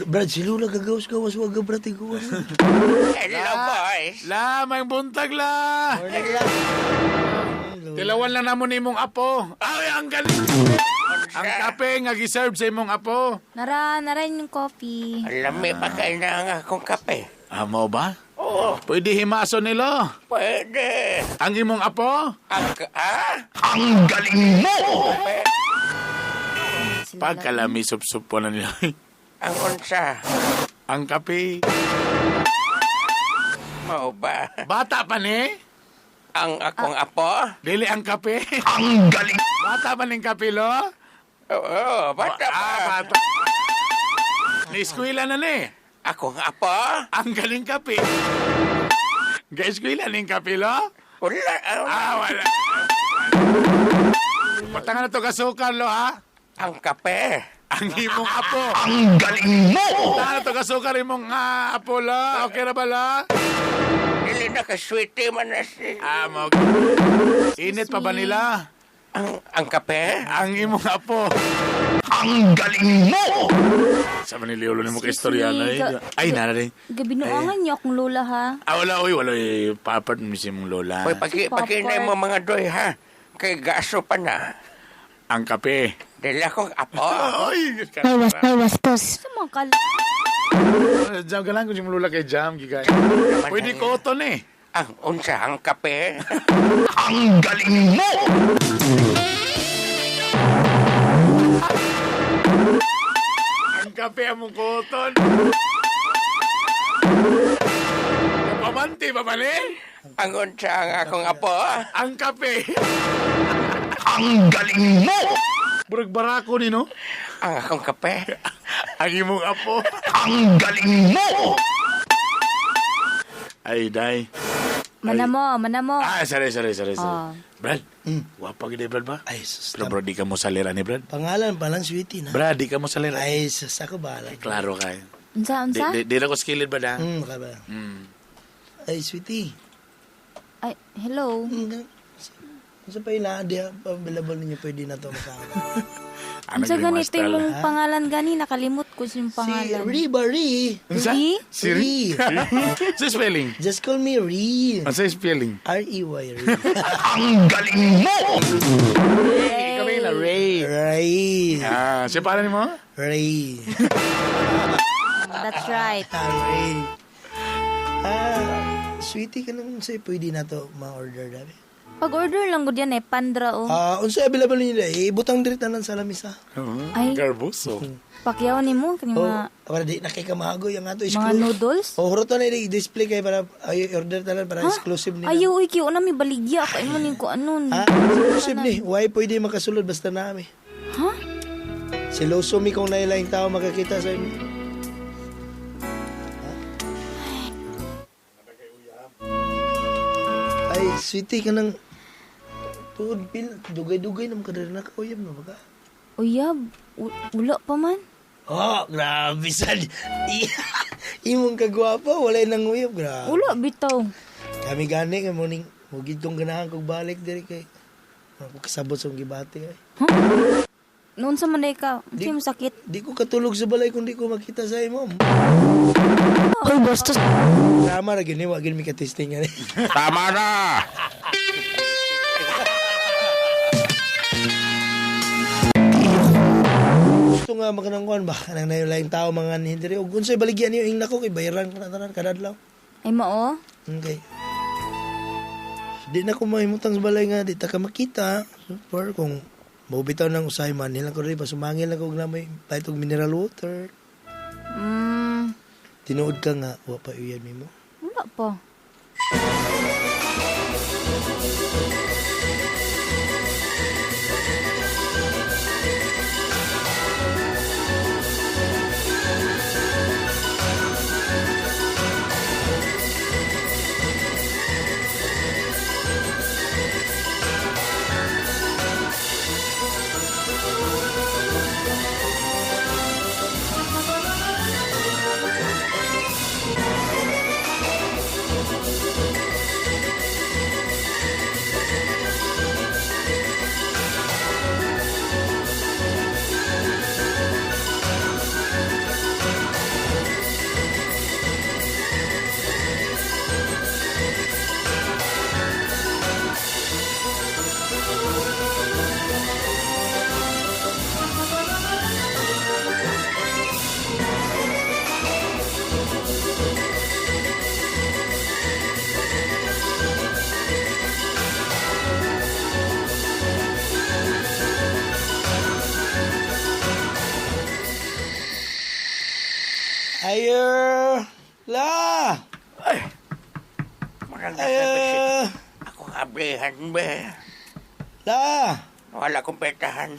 Brad, si Lula gagawas-gawas. Wag ka, Brad, iguwas. Hello, boys. La, may buntag la. Tilawan lang namon imong apo. Ay, ang galing. Ang kape nga giserve sa imong apo. Nara yung coffee. Alam mo pa kayo na ang akong kape. Mo ba? Oo, Pwede himaso nilo. pwede. Ang imong apo? Ang galing mo! Pagkalami sup-sup po na nila. Ang unsa. Ang kape. Mao ba? Bata pa ni? Ang akong apo? Dili ang kape. Ang galing! Bata pa ning kape, lo? Oo, bata pa. Bata. Ni-eskwela na ni. Akong apo? Ang galing kape. Ga-eskwela ning kape, lo? Wala. Wala. Patangan na to kasukar, lo, ha? Ang kape. Ang imong apo. Ang galing mo! Patangan na to kasukar imong apo, lo. Okay na ba, lo? Dili na ka-sweetie man na si... Mo. Init pa ba nila? Ang kape? Ang imong apo. Ang galing mo! Sa maniliulo ni mo ka istorya na eh. Ay, nara rin. Gabinuangan niyo akong lola ha. Wala, papart mo si mong lola. Uy, pag-inay mo mga doy, ha? Kay gaso pa na. Ang kape. Dili akong apo. Ay, Sa mga jam ka lang kung si mong lola kay jam. Gigay. Pwede cotton eh. Ang unsa ang kape? Ang galing mo! Ang kape among cotton. Kapamanti pa ba ni? Ang unsa ang akong apo? Ang kape. Ang galing mo! Burag barako ni, no? Ang akong kape? Ang imong apo. Ang galing mo! Ay, day. Manamo. Sorry. Oh. Brad, wapa gede, Brad ba? Ay, sus. Pero bro, di ka mo salira ni Brad. Pangalan pa lang, Sweetie na. Brad, di ka mo salira. Ay, sus, ako bahala. Klaro ka. Unsa? Di na ko skilled ba da? Maka ba? Ay, Sweetie. Ay, hello. Sa pa ila, di available ninyo pwede na ito makakita. Unsa ganito yung pangalan gani? Nakalimot ko yung Si pangalan. Ri. Ri? Si Ri? Sa spelling? Just call me Ri. Ano sa spelling? R-E-Y, Ri. Ang galing mo! Ikaw na Ray. Ray. Siya pala ni mo? Ray. That's right. Ray. Sweetie ka naman sa'yo, pwede na ito ma-order dami. Pag-order lang ko diyan pandra o. Unsa available nila, butang direct na lang sa lamisa. Ay. Garboso. Pakyaw ni mo kani mga Para di nakikamahagoy ang ato mga noodles. hurot na i-display kay para order tanan para exclusive nila. Ayaw ikiw na mi baligya kay mo ning ko anon. Exclusive ni. Why pwede makasulod basta nami. Ha? Si Losomi kung nailaing tao makakita sa inyo. Ay, sweetie ka nang tuod pil, dugay-dugay naman ka na nakauyab na baga. Uyab, wala pa man. Oh, grabe sad. Imong kagwapa, wala nang uyab, grabe. Wala bitaw. Kami gani nga morning, mugid kong ganahan kog balik diri kay ako kasabot sa gibati ay. Noon sa manay ka, di mo sakit. Di ko katulog sa balay kung di ko makita sa imo. Ay, bastos. Tama ra gini, wag gini mi ka-testing ani. Tama na! Gusto nga makanangkuan ba? Kanang nayo tao mga hindiri. Ug unsay baligyan niyo ing nako kay bayaran ko na tanan kadadlaw. Ay mao. Okay. Di na ko mahimutang sa balay nga di ta ka makita. Super kung Mabitaw ng usay man. Nilang ko rin, pasumangin lang ko na may pahit og mineral water. Tinuod ka nga, wa pa iyan mo. Wala pa. Ayo, la. Marang Ayo, ako abrihan be. la. Wala kong petahan.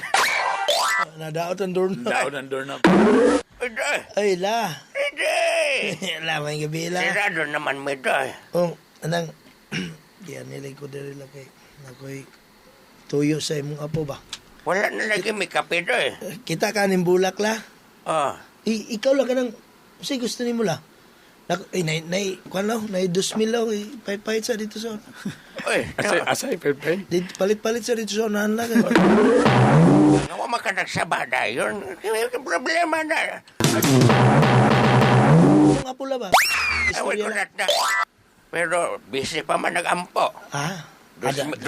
Nadaot ang doorknob. Daon ang doorknob. Ito. Ay, la. Hindi. La, may gabi, la. Sirado naman mo ito. Oh, anang, diyan nilay ko diri lang kay nakoy tuyo sa imong apo ba? Wala na lagi may kape ito eh. Kita ka ning bulak la. Oh. Ikaw lang kanang kasi gusto nimo la. Nay, kuan lang, nay 2,000 lang, pahit sa dito sa. Uy, Asay, Pepe. Palit-palit sa dito sa unahan lang. nawa makanagsabada yun. Problema na. Ang apo la ba? Away ko Istorya na. Pero busy pa man nag-ampo. Ah, 2,000,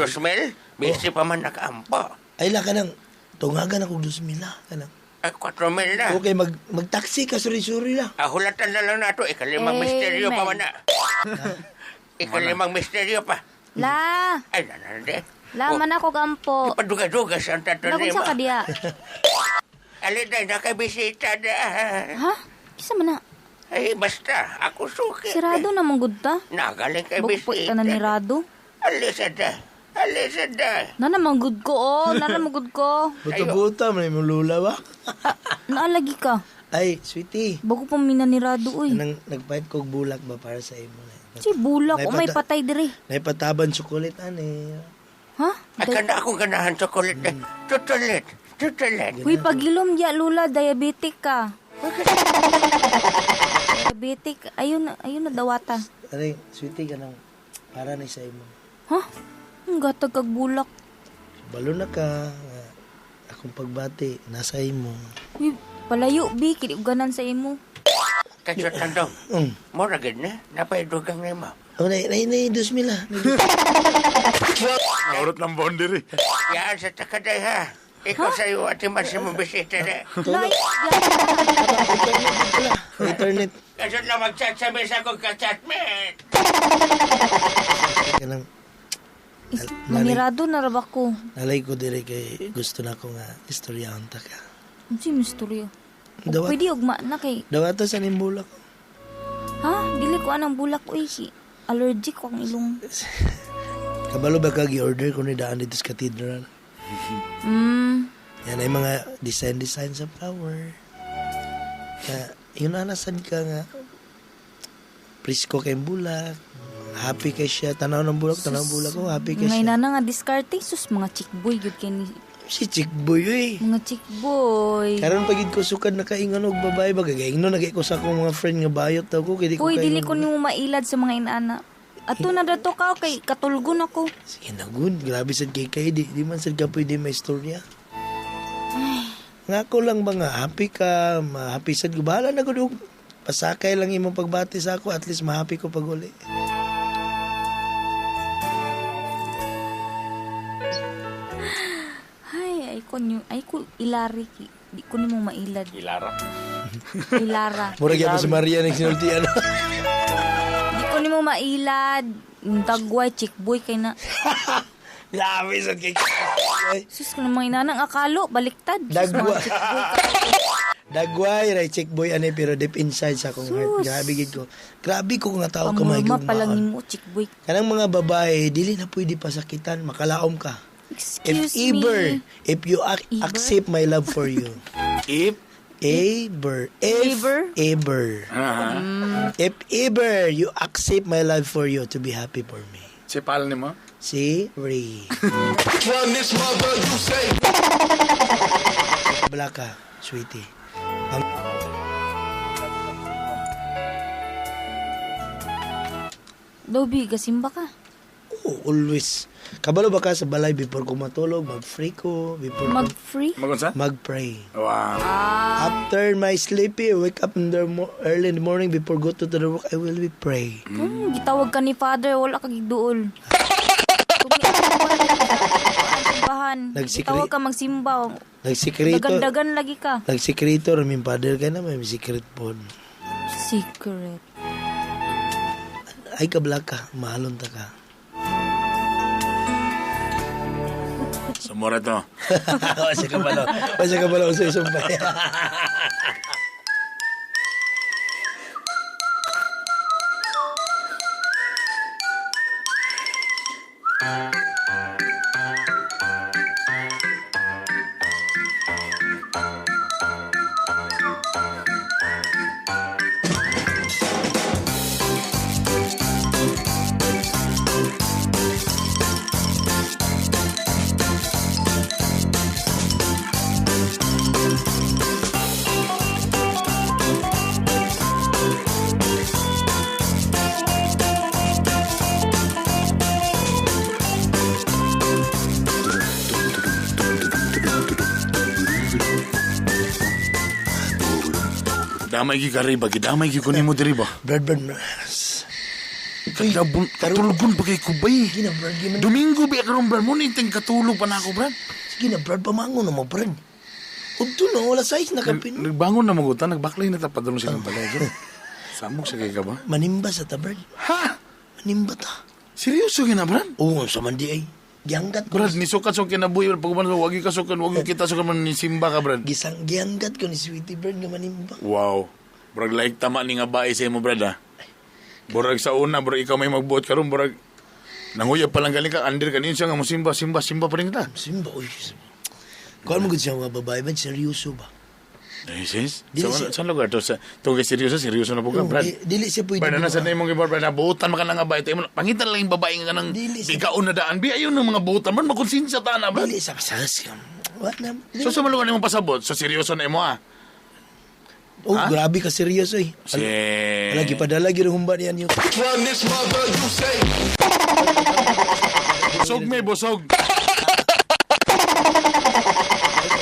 busy pa man nag-ampo. ay la kanang tungagan ako 2,000 la kanang. Ay, 4,000 na. Okay, mag-taxi ka suri-suri la. Hulatan na lang nato. Ikalimang misteryo pa man na. Ikalimang misteryo pa. La. Ay, nanande. La, man ako gampo. Ipaduga-duga sa tato Nakon nimo. sa kadiya. Aliday, nakabisita na. Ha? Kisa man na. Ay, basta. Ako suki. Sirado na mong gudta. Nagaling kay Bukpot bisita. ka na ni Rado. Alisada. Alisada. Nana manggud ko, oh. Nana manggud ko. Buta-buta, may mulula ba? Naalagi ka. Ay, sweetie. Bago pa mina ni Rado, uy. Nang nagpahit kog bulak ba para sa imo na? Si bulak, o may patay diri. Naipataban chocolate ani. Ha? Ay, kana akong ganahan chocolate. Tutulit. Uy, pagilom ya, Lula, diabetic ka. Diabetic. Ayun na dawatan. Aray, sweetie ka nang para ni sa imo. Ha? Ang gatag kag bulak. Balo na ka. Akong pagbati, nasa imo. Uy, palayo, bi. Kiniuganan sa imo. Kasyot lang daw. Mura gid na. Napaidugang na mo. Oh, nay 2,000 la. Naurot ng boundary. Yan sa takaday ha. Ikaw sa'yo at mas mong bisita na. Nay, Internet. Kasyot lang magsasabi sa akong kachatmate. Kanang manirado na rabak ko. nalay ko dire kay gusto na ko nga istoryahan ta ka. Ano si misteryo? Dawat, Pwede ugma na kay. dawata sa ning bulak. Ha? Dili ko anang bulak, uy. Allergic ko ang ilong. Kabalo ba kag i-order ko ni daan dito sa cathedral? Yan ay mga design sa flower. Yun anasan ka nga. Presko kay bulak. Happy kay siya. Tanaw ng bulak, oh, happy kay Ngay siya. na nga diskarte. Sus, mga chick boy. Yun kay ni... Si chick boy, eh. Mga chick boy. Karon pagid ko sukad na kaingon og babae ba gagayno nagay ko sa akong mga friend nga bayot daw ko kay di ko Uy, dili kaingon. ko nimo mailad sa mga inaana. Ato na dato ka kay katulgon ako. Sige na good, grabe sad kay di man sad ka pwede may istorya. Nga ko lang ba nga happy ka, ma-happy sad ko bahala na gud og pasakay lang imong pagbati sa ako at least ma-happy ko pag uli. Ay ko ilari ki. Di ko nimo mailad. Ilara. Ilara. Murag gyud si Maria ning sinultian. Di ko nimo mailad. Tagway chick boy kay na. Grabe sad kay. Sus, kung mga inanang akalo, baliktad. Sus, Dagwa. mga chickboy ka. Dagway, right, chick boy, ane, pero deep inside sa akong heart. Sus. Grabe gid ko. Grabe ko nga tao ka may Pamurma pa lang gumaon. mo, chickboy. Kanang mga babae, dili na pwede pasakitan, makalaom ka. Excuse If ever, me. if you Ever? accept my love for you. If Ever. Ever? Ever. If ever you accept my love for you to be happy for me. si pal ni mo. Si Ray. Blaka, sweetie. Dobby, gasimba ka. Oh, always. Kabalo ba ka sa balay before ko matulog, mag-free ko, before Mag-free? Magunsa? mag-pray. Wow. After my sleepy, wake up in the early in the morning before go to the work, I will be pray. Gitawag ka ni Father, wala ka gigduol. Nagsikri- Gitawag ka magsimba. Nagsikreto. Dagan-dagan lagi ka. Nagsikreto, raming father ka na, may secret po. Secret. Ay, kablak ka, mahalon ta ka. Sumura to. Wasa ka pala. Wasa ka pala usay sumpay. Damay gi kariba, damay gi kunin mo diri ba? Brad. Katulgon pa kay kubay. Sige na, Brad. Domingo ba karon brad mo niteng katulog pa na ako brad. Sige na, Brad. Pamangon na mo, Brad. Udto na, wala size na kapin. Nagbangon na magutan, nagbaklay na tapadron siya ng balay. Samok sa kay ka ba? Manimba sa ta, Brad. Ha? Manimba ta. Seryoso gina brad? Oo, sa mandi ay. Gianggat ko. Brad, nisukat so kinabuhi pag man wagi ka sukan, wagi kita sukan man ni simba ka brad. Gianggat ko ni Sweetie Bird nga manimba. Wow. Brad, like tama ni nga bae sa imo brad ha. Burag sa una, burag ikaw may magbuot karon burag nanguyab pa lang galing ka, under ka niyo siya nga mo simba pa rin kita. Simba, uy. Kung mo gud siya mga babae ba, seryoso ba? Eh, sis? Dili Saan lugar to? Tungkay seryoso na po ka, Brad. Dili siya pwede. Brad, nasa na yung mga Brad, nabuutan maka nga babae. Pangitan lang yung babae nga ng bigaon na daan. Bi, ayun ng mga buutan. Man, makonsinsya ta na, Brad. Dili, sabsas ka. What na? So, sa maluwan yung pasabot, so seryoso na mo, ah. Oh, grabe ka seryoso eh. Si... Lagi padala gyud humba niyan yung. Busog may busog.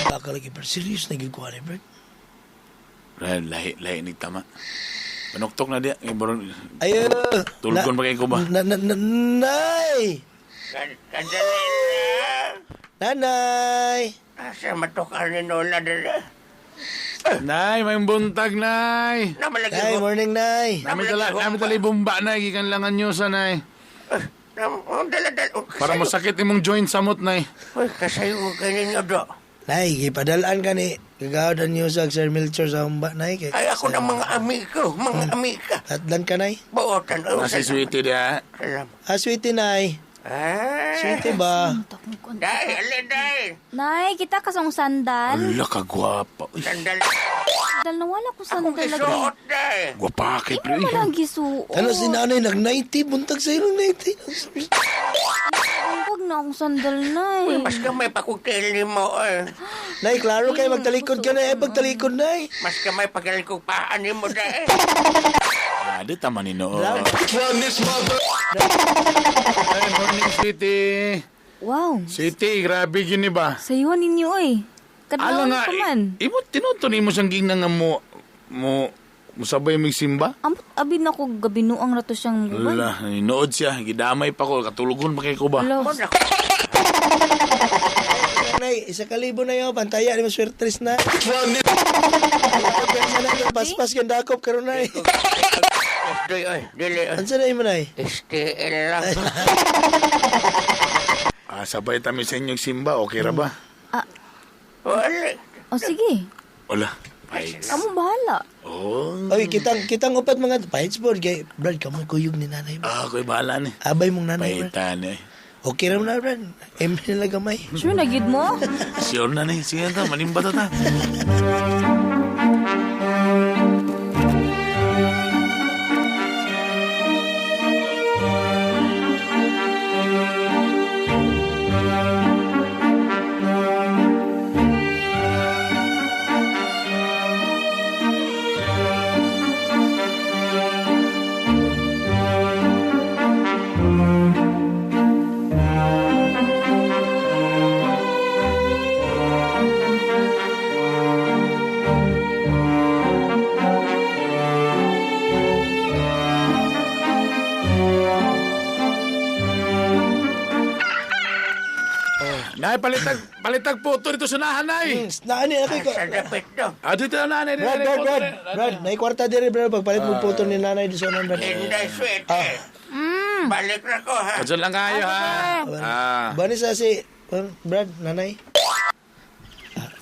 Baka lagi pero serious na gyud ko ani, Brad. Brad, lahi ni tama. Panuktok na dia. Ayo. Tulgon pa kayo ko ba? Nanay! Kadali na. Nanay! Asa matukar ni Nola dala. Nay, may buntag, Nay. Nay, morning, Nay. Namin tala ibumba, Nay. Gikan langan nyo sa, Nay. Dala. Para masakit imong joint samot, Nay. Uy, kasayo ko kaninyo do. Nay, ipadalaan ka ni. Kagawad niyo sa Sir Milcher sa humba, Nay. Ay, ako ng mga amiko. Mga amika. Atlan ka, Nay. Buotan. Nasi sweetie dia. Salam. Sweetie, Nay. Sweetie ba? Day, alin, day. Nay, kita kasong sandal. Ala ka gwapa. Sandal. Sandal na wala ko Akong sandal gisuot, day. Gwapa kay Ikaw mo lang gisuot. Ano si nanay, nag-90, buntag sa ilong 90. Huwag na akong sandal, Nay. Uy, mas kamay pakukil ni mo, eh. Nay, klaro kayo, magtalikod ka na, pagtalikod, Nay. Mas kamay pagaling kong paan ni mo, day. Di tama ni Noo. Brad. Ay, morning, sweetie. Wow. Sweetie, grabe gini ba? Sayuan ninyo, oy. Ala Kadlaw nga, ka man. imo tinuto ni mo siyang ginang nga mo sabay magsimba? Amot, abin ako gabinuang rato siyang guban. Ala, ninood siya. Gidamay pa ko. Katulugon pa kay ko ba? Hello. Nay, 1,000 na yun, pantaya, ni mo swertres na. Paspas ganda akop karon Nay. Day, oy, dili. Ansa na mo, Nay? STL lang. Sabay tami sa inyong simba, okay ra ba? Wala. O sige, Wala. Fights. kamu bahala. Oh. Oy, kitang upat mga fights board kay Brad kamoy kuyog ni nanay ba. Ako'y bahala ni. Abay mong nanay Brad. Paitan eh. Okay ra mo na Brad. Nila gamay. Sure na gid mo? Sure na ni. Sige ta, manimba ta. Nay, palitag puto dito sa nahan, nay. Naani ako ko. Sa dapit daw. Dito na, nanay. Brad, may kwarta dire Brad pagpalit mo photo ni nanay di sa nan Brad. Inday swerte. Balik na ko, ha? Kadyan lang kayo, ha? Bani sa si Brad, nanay.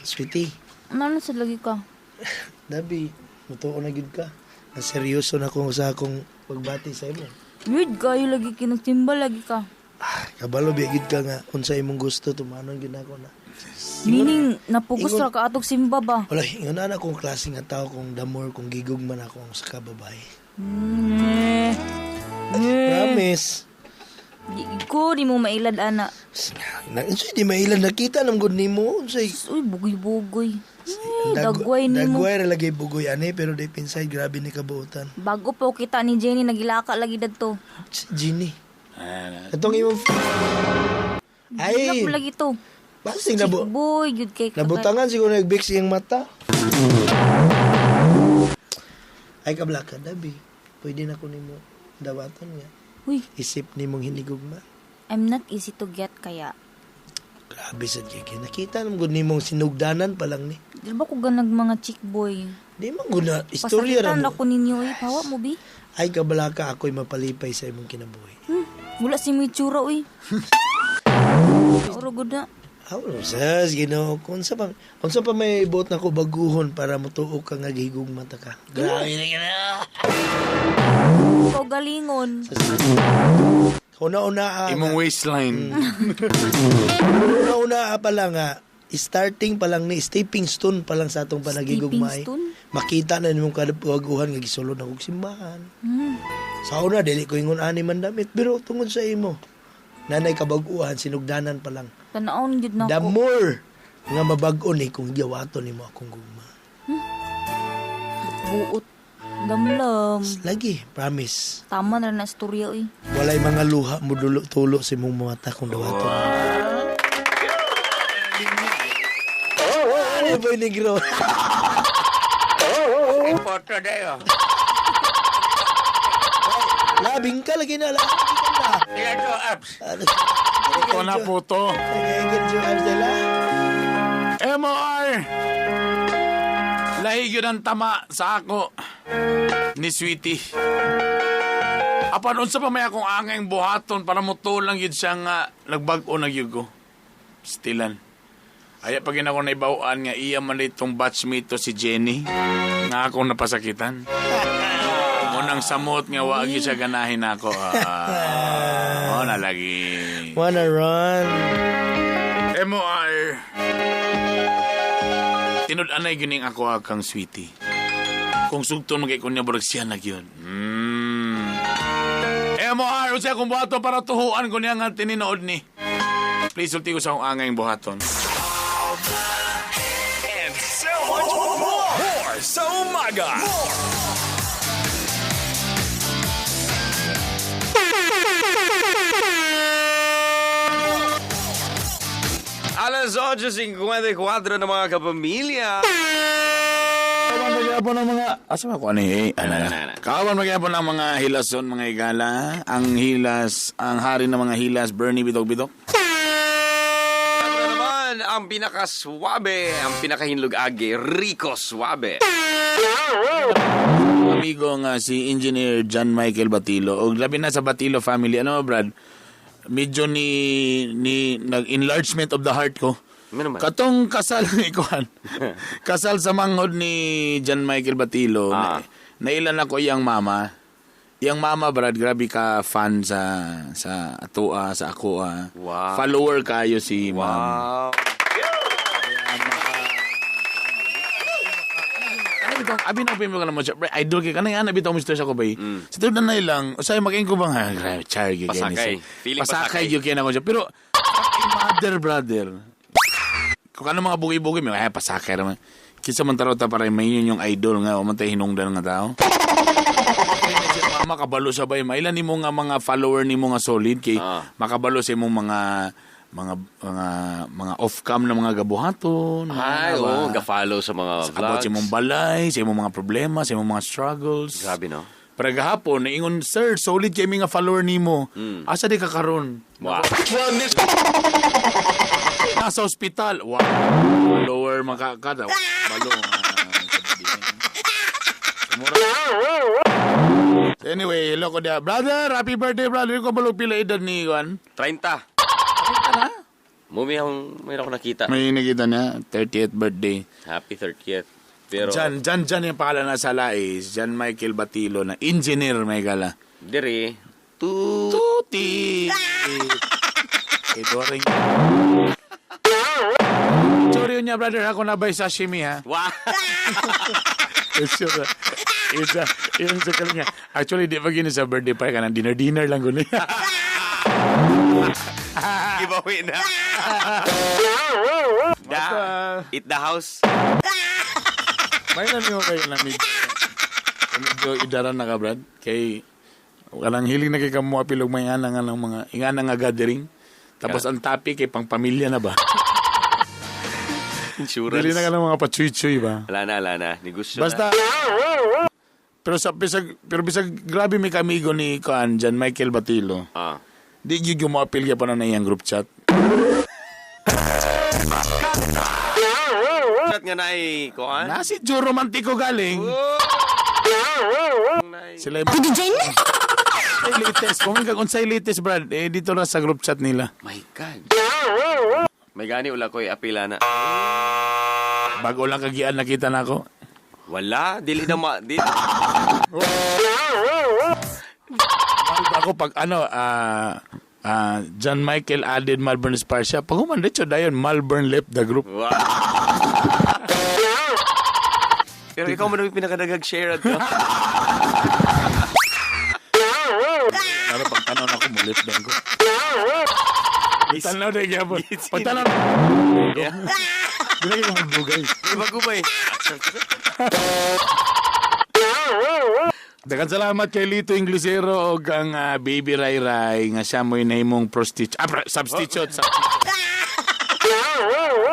Sweetie, Ano sa lagi ka? dabi, mutuo na gid ka. Na seryoso na ko sa akong pagbati sa imo. Weird kayo lagi kinagtimba lagi ka. Kabalo bigid ka nga unsa imong gusto tumanon gid ako na. Meaning, napugos ra ka atog simba ba? Wala, ingon na akong klase nga tao kung damor kung gigugman ako sa kababae. Promise. Di ko, di mo mailad, ana. Unsay di mailan nakita nam gud nimo unsay Uy, bugoy-bugoy. Dagway ni mo. dagway ra lagi bugoy ani pero deep inside grabe ni kabuutan. Bago pa kita ni Jenny, nagilaka lagi dadto. Ginny. Atong imong Ay! ay lagi to. basing Boy, good cake. nabutangan siguro nagbix iyang mata. Ay kablaka dabi. Pwede na ko nimo dawaton nga. Uy, Isip nimong hinigugma. I'm not easy to get kaya. Grabe sad kay nakita nam gud nimong sinugdanan pa lang ni. Di ba ko ganag mga chick boy? Di man gud na istorya ra Pasakitan mo. ako ninyo eh. Pawa mo, bi? Ay kabalaka ako'y mapalipay sa imong kinabuhi. Wala si Mitsura, uy. Oro gud na. Ano sas, Ginoo, unsa pa may buot na ko baguhon para mutuo ka nga gihigugma ta ka. Grabe na gina. Ikaw galingon. Una-una Imong waistline. una pa lang nga starting pa lang ni stepping stone pa lang sa atong panagigugmay. Stepping stone? Makita na nimong kadapaguhan nga gisulod na kog simbahan. Sa una dili ko ingon ani man damit pero tungod sa imo. Nanay kabag-uhan sinugdanan pa lang. Tanaon gid na The ko. more nga mabag-o ni kung giyawato nimo akong gugma. Buot. Damlam. Lagi, promise. Tama na na istorya, uy. Walay mga luha mo tulo sa imong mata kung dawato. Ano ba yung negro? Photo dayo. Labing ka lagi na. Ilan to, abs? Puto na puto. Nagigit yung Angela. MOR! Lahig yun ang tama sa ako ni Sweetie. Apan, unsa pa may akong angay buhaton para mutulang yun siya nga nagbag-o na yugo. Stilan. Ay, pag ako naibawaan nga iya man itong batchmate to si Jenny nga akong napasakitan. Munang samot nga wag siya ganahin ako. Na lagi. Wanna run? MOR. Tinud-anay gining ako kang Sweetie. Kung sugton magay kunya burag siya na gyud. MOR usa akong buhaton para tuhuan ko niya nga tininood ni. Please ulti ko sa akong angay buhaton. And so much more sa umaga. Alas 8:54 na mga kapamilya. Kawan magyapon ng mga... Asa ba ko ani? Kawan magyapon ng mga hilason, mga igala. Ang hilas, ang hari ng mga hilas, Bernie Bidok-Bidok. Siyempre naman, ang pinakaswabe, ang pinakahinlug-agi, Rico Suabe. Amigo nga si Engineer John Michael Batilo. O labi na sa Batilo family. Ano mo, Brad? medyo nag-enlargement of the heart ko. Ano man? Katong kasal ni Kuan. Kasal sa manghod ni John Michael Batilo. Nailan ako iyang mama. Iyang mama, Brad, grabe ka fan sa atua, sa ako. Wow. Follower kayo si ma'am. Wow. Abi na pimo ka naman siya. Idol kay kanang ana bitaw mo sa ko bay. Sa tulad na lang, usay maging ko bang charge Pasakay. Feeling pasakay gyud kay na ko siya. Pero mother brother. Kung ano mga bugi-bugi may pasakay ra man. Kinsa man tarota para may yung idol nga o man tay hinungdan nga tao. Makabalo sa bay mailan nimo nga mga follower nimo nga solid kay makabalo sa imong mga off-cam na mga gabuhaton. Ay, ga-follow sa mga vlogs. About sa imong balay, sa imong mga problema, sa imong mga struggles. Grabe, no? Pero gahapon, naingon, sir, solid kay mga follower nimo. Asa di ka karon? Wow. Nasa ospital. Wow. Follower makakada. Balo. Anyway, hello ko dia. Brother, happy birthday, brother. Ko balo pila edad ni Juan? 30. Mumi may ako nakita. May nakita na 30th birthday. Happy 30th. Pero Jan yung pangalan na sa Lais, John Michael Batilo na engineer may gala. Diri. Tuti. Ito rin. Sorry niya, brother, ako na by sashimi, ha? Wow. Isa, yung sa kalinga. Actually, di ba gini sa birthday pa ka ng dinner lang guni. Giveaway na. Eat the house. May naniyo kayo na medyo idaran na ka, Brad. Kay walang hiling na kay kamuapilog may nga mga gathering. Tapos ang topic kay pang pamilya na ba? Insurance. Dili na ka ng mga pachuy-chuy ba? Wala na. Negosyo Basta, na. pero bisag grabe may kamigo ni Kuan, John Michael Batilo. Di yung gumapil ka pa na iyang group chat. Chat nga na ay Kuan? Si Joe Romantico galing. Sila yung latest. Kung unsay latest, Brad, dito na sa group chat nila. My God. May gani ula ko'y apila na. Bago lang kagian nakita na ako. Wala. Dili na Ako pag John Michael added Malvern Sparsha. Pag humandit siya dayon, Malvern left the group. Wow. Pero ikaw mo namin pinakadagag share at Pero pag tanaw na ako, mulit din ko. Tanaw na gyapon. Pag tanaw na. Dili ko magdugay. Magubay. Dagan salamat kay Lito Inglesero o ang Baby Ray Ray nga siya mo'y nahimong substitute.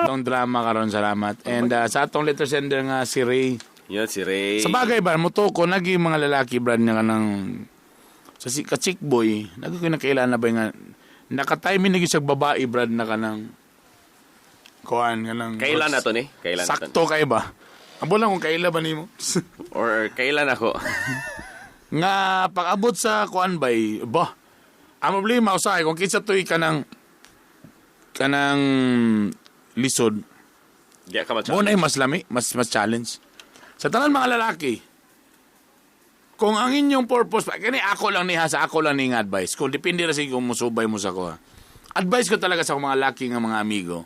Itong drama karon salamat. And sa atong letter sender nga si Ray. Yan, si Ray. Sa bagay ba, muto ko, naging mga lalaki, Brad, nga ng sa ka-chick boy, naging ko nakailan na ba nga, nakatiming naging siya babae, Brad, na ka ng kuhan, ka ng... Kailan na to ni? Kailan sakto kayo ba? Abo lang kung kailan ba ni mo? Or kailan ako? Nga, pag-abot sa kuhan ba'y, ang problema, usahay, kung kitsa to'y kanang lisod, muna yung mas lami, mas challenge. Sa tanan mga lalaki, kung ang inyong purpose, kani ako lang niha sa ako lang ning advice. Kung depende na kung musubay mo sa ko. Advice ko talaga sa mga laki nga mga amigo.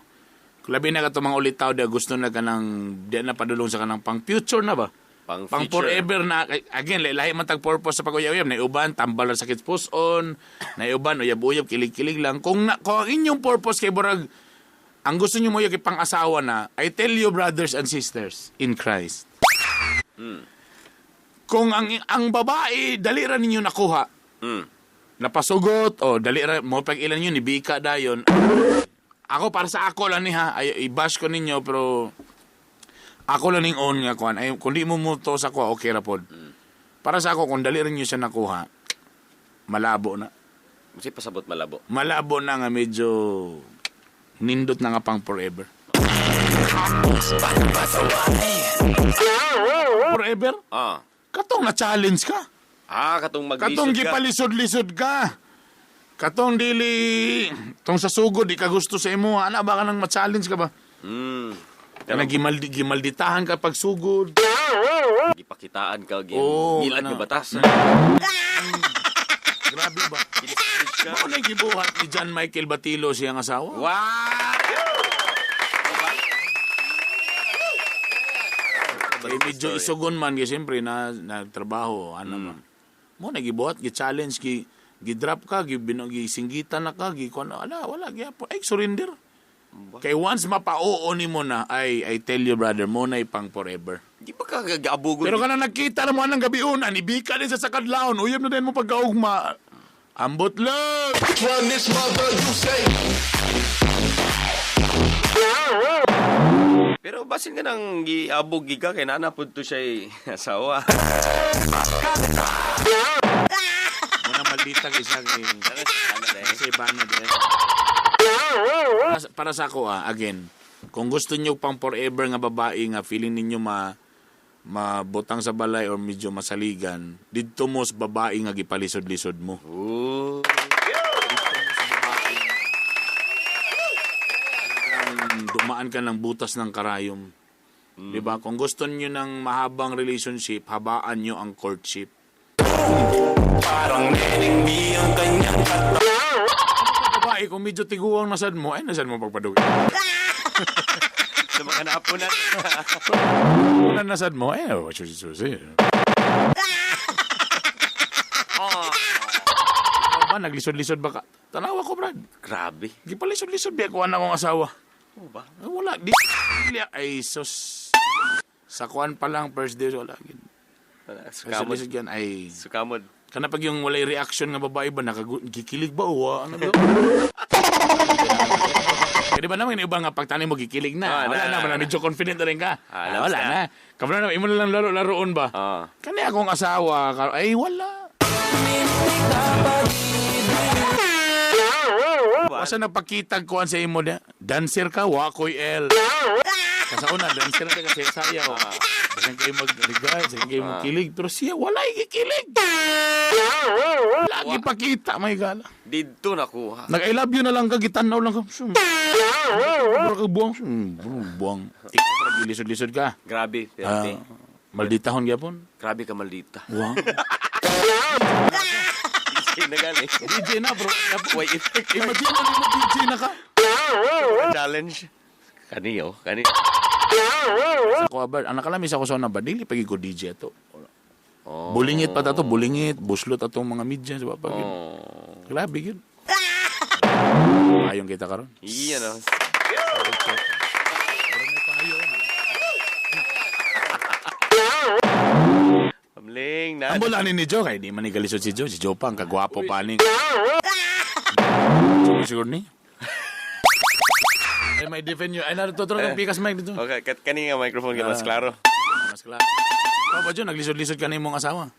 Kung labi na ka mga ulitaw, gusto na ka ng, di na padulong sa kanang pang future na ba? Pang forever na, again, lahi man tag purpose sa pag-uyab-uyab. Naiuban, tambal na sakit puson. Naiuban, uyab-uyab, kilig-kilig lang. Kung ang inyong purpose kay Borag, ang gusto nyo mo yung pang-asawa na, I tell you, brothers and sisters, in Christ, kung ang babae, dalira ninyo nakuha, napasugot, o dalira, mo pag-ilan nyo, nibika dayon, ako, para sa ako lang niha, i-bash ko ninyo, pero ako lang ning own nga kuhan. Ay, kung di mo muto sa kuha, okay rapod. Para sa ako, kung dalira nyo siya nakuha, malabo na. Kasi pasabot malabo. Malabo na nga, medyo nindot na nga pang forever. Forever? Katong na-challenge ka. Katong maglisod ka. Katong gipalisod-lisod ka. Katong dili, tong sa sugod, di ka gusto sa imo, ana ba ka nang ma-challenge ka ba? Kana gimalditahan ka pag sugod. Gipakitaan ka, ano? gilat nga batas. Grabe ba? Mao na gibuhat ni John Michael Batilo siyang asawa. Wow! Kaya medyo isugon man, kaya siyempre na trabaho, ano man. Mo na gibuhat, gi-challenge, gi-drop ka, gisinggitan na ka, wala, ay surrender. Kaya once mapa-oo ni mo na, I tell you brother, mo na ipang forever. Di ba ka gaabugol? Pero kana nagkita na mo anang gabiunan, ibika din sa sakadlaon, uyab na din mo pagkaugma. Ambot lang! Run this mother, you say. Pero basin ka nang giabog giga kay nanapod to siya asawa. Muna maldita kay siya kasi bana din. Para sa ako again, kung gusto niyo pang forever nga babae nga feeling ninyo mabutang sa balay or medyo masaligan, didto mo sa babae nga gipalisod-lisod mo. Dumaan ka ng butas ng karayom. Diba? Kung gusto niyo ng mahabang relationship, habaan niyo ang courtship. Parang nenengbi ang kanyang Babae, kung medyo tiguang nasad mo, ay nasad mo pagpaduwi. Sa mga naapunan. Kung nasad mo, ay susi. Ba, naglisod-lisod ba ka? Tanawa ko, Brad. Grabe. Di pa lisod-lisod ba kuha na akong asawa? Oo ba? Wala. Ay, sus. Sa kuhan pa lang, first day, wala. Sukamod. Lisod yan, ay... Sukamod. Kana pag yung walay reaction nga babae ba, gikilig ba o ano ba? Kaya ba naman yung iba nga pagtanay mo gikilig na? Wala na, medyo confident na rin ka. Wala na. Kapag na, imo na lang laro-laroon ba? Kani akong asawa, ay wala. Basta napakitag ko sa imo na, dancer ka, wakoy L. Kasi una, dancer ka kasi sayaw. Saan kayo mag-ligay, saan kayo magkilig. Pero siya, wala ikikilig. Lagi pakita, may gala. Dito nakuha. Nag-I love you na lang ka, gitanaw lang ka. Buwang. Buwang. Lisod-lisod ka. Grabe. Malditahon gyapon. Grabe ka maldita. Wow. DJ na gali. DJ na bro. Way effect. Imagine mo DJ na ka. Challenge. Kani. Sa ko ba, anak kalamis ako sa na ba, dili pagi ko DJ ato. Bulingit pa tato, bulingit, buslot atong mga media sa pag. Grabe gyud. Ayong kita karon. Iya no. Pamling na. Ang bulanin ni Joe, kaya di man igalisod si Joe. Si Joe pa, ang kagwapo pa ni. Siguro ni? Ay, may defend you. Ay, narito ng pikas mic dito. Okay, kani nga microphone ka mas klaro. Mas klaro. Ikaw ba, Joe, naglisod-lisod ka na yung mong asawa?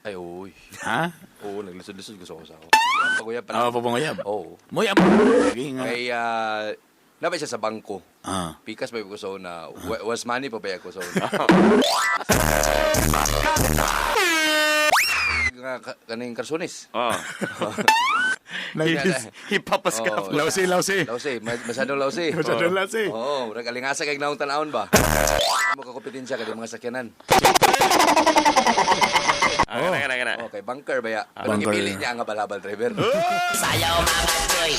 Ay, uy. Ha? Oo, naglisod-lisod gusto ko sa ako. Paguyab pa na. Paguyab? Oo. Muyab. Kay, nabay siya sa bangko. Ah. Pikas pa ko sa una. Was money pa ba ko sa una. Kaning karsonis. Hipapas ka. Lausi. Masyadong lausi. Oo, alingasa kay naong tanawon ba? Mo ka kompetensya kay mga sakyanan. Kana. Okay, bunker ba ya? Pero gipili niya ang balabal driver. Sayaw mga choy.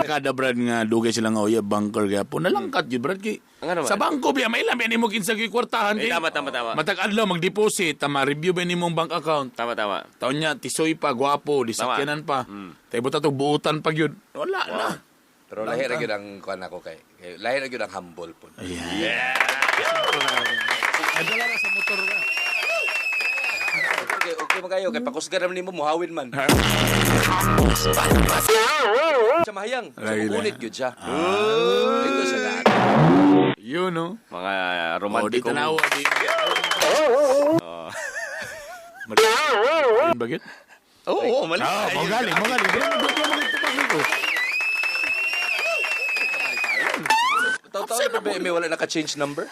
Kada Brad nga dugay sila nga oya bunker gyapon. Nalangkat gyud Brad kay. Sa bangko biya may ilan nimo kinsa gi kwartahan kay. Tama. Matag adlaw mag-deposit, ma-review ba nimong bank account. Tama. Taon niya tisoy pa, gwapo, disakyanan pa. Tay buta to buutan pa gyud. Wala na. Pero lahi ra gyud ang kuan ako kay. Lahi ra gyud ang humble po. Yeah. Adala ra sa motor ka. Okay magayo kay pakusgar man nimo muhawin man. Siya mahayang. Ulit gyud siya. Ito sa daan. You know. Mga romantiko. Di tanawa di. Bagit? Oo, mali. Magaling. Taw-taw ba may wala naka-change number?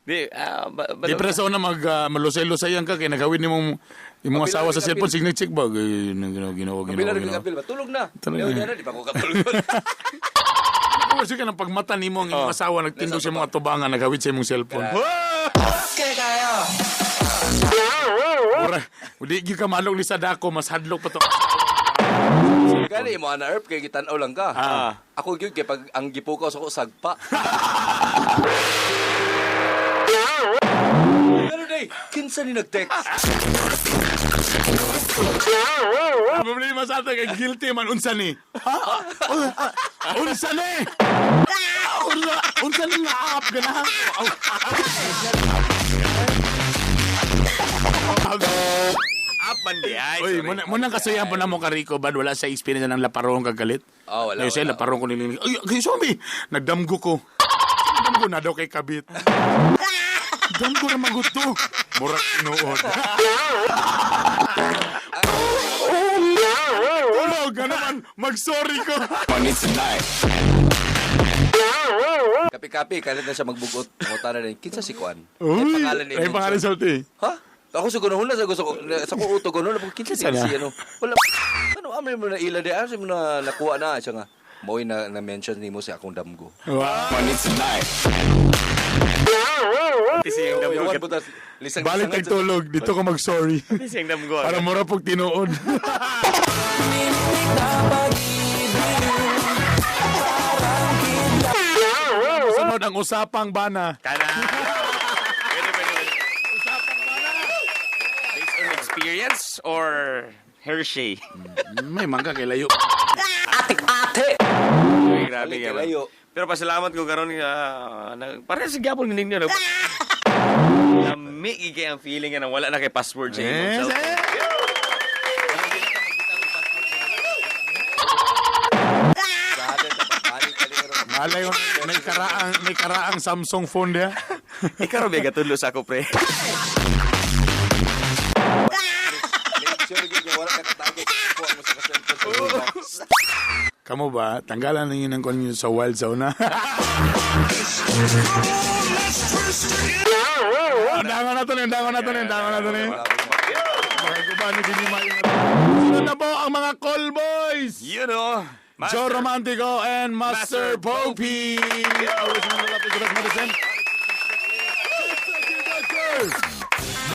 Di, Di preso na malusay-lusayan ka kay nagawin nimong imong Kapila asawa rin sa kapil. cellphone signa check ba ginawa. Kapila rin kapil ba? Tulog na. Tulog Ayaw na. niya na, di pa ko katulog. Kasi ka ng pagmata nimo ang imong asawa nagtindog sa mga tubangan nagawid sa imong cellphone. Okay kayo. Ora, di gyud ka malog ni sa dako mas hadlok pa to. Gani mo ana herb kay gitan-aw lang ka. Ako gyud kay pag ang gipukaw sa ko sagpa. Pero day, kinsa ni nag-text? Problema sa ato kay guilty man unsa ni. Unsa ni? Unsa ni nga up ganahan ko. Apan di ay. Oy, muna kasuyan po na mo ka Rico bad wala sa experience ng laparong kagalit. Wala. Ay, siya laparong ko nilinig. Ay, kay zombie. Nagdamgo ko. Damgo na daw kay kabit. Damgo na maguto. Murak inuod. Tulog ka naman. Mag-sorry ko. Kapi-kapi kalit na siya magbugot. Muta na rin. Kinsa si Kuan? Uy, ni ay pangalan sa ulti. Ha? Ako siguro hula sa gusto ko sa ko uto ko no kinsa Sana? si ano. Wala. Ano amay mo na ila di ano mo na nakuha na siya nga. Mo'y na mention nimo si akong damgo. Wow. Tising damgo. Balik tagtulog. Dito ko mag-sorry. Tising damgo. Para mura pag tinuod. Sunod ang usapang bana. Kana. Based on experience or Hershey? May mangga kay layo. Ate. Ay, grabe Balik ka ba? kayo. Pero pasalamat ko karon para sa gapon ninyo. Nami kay ang feeling na wala na kay password sa imong cellphone. Malay mo, may karaang Samsung phone dia. Ikaw ro mega tudlo sa ako pre. Sure gyud nga wala ka katagay ko mo sa cellphone. Kamu ba? Tanggalan ninyo ng konyo sa wild zone na. Dangan na to ni. Makagubani din yung mga. Sino na po ang mga call boys? You know, Joe Romantico and Master Popey. Always remember to love the good medicine.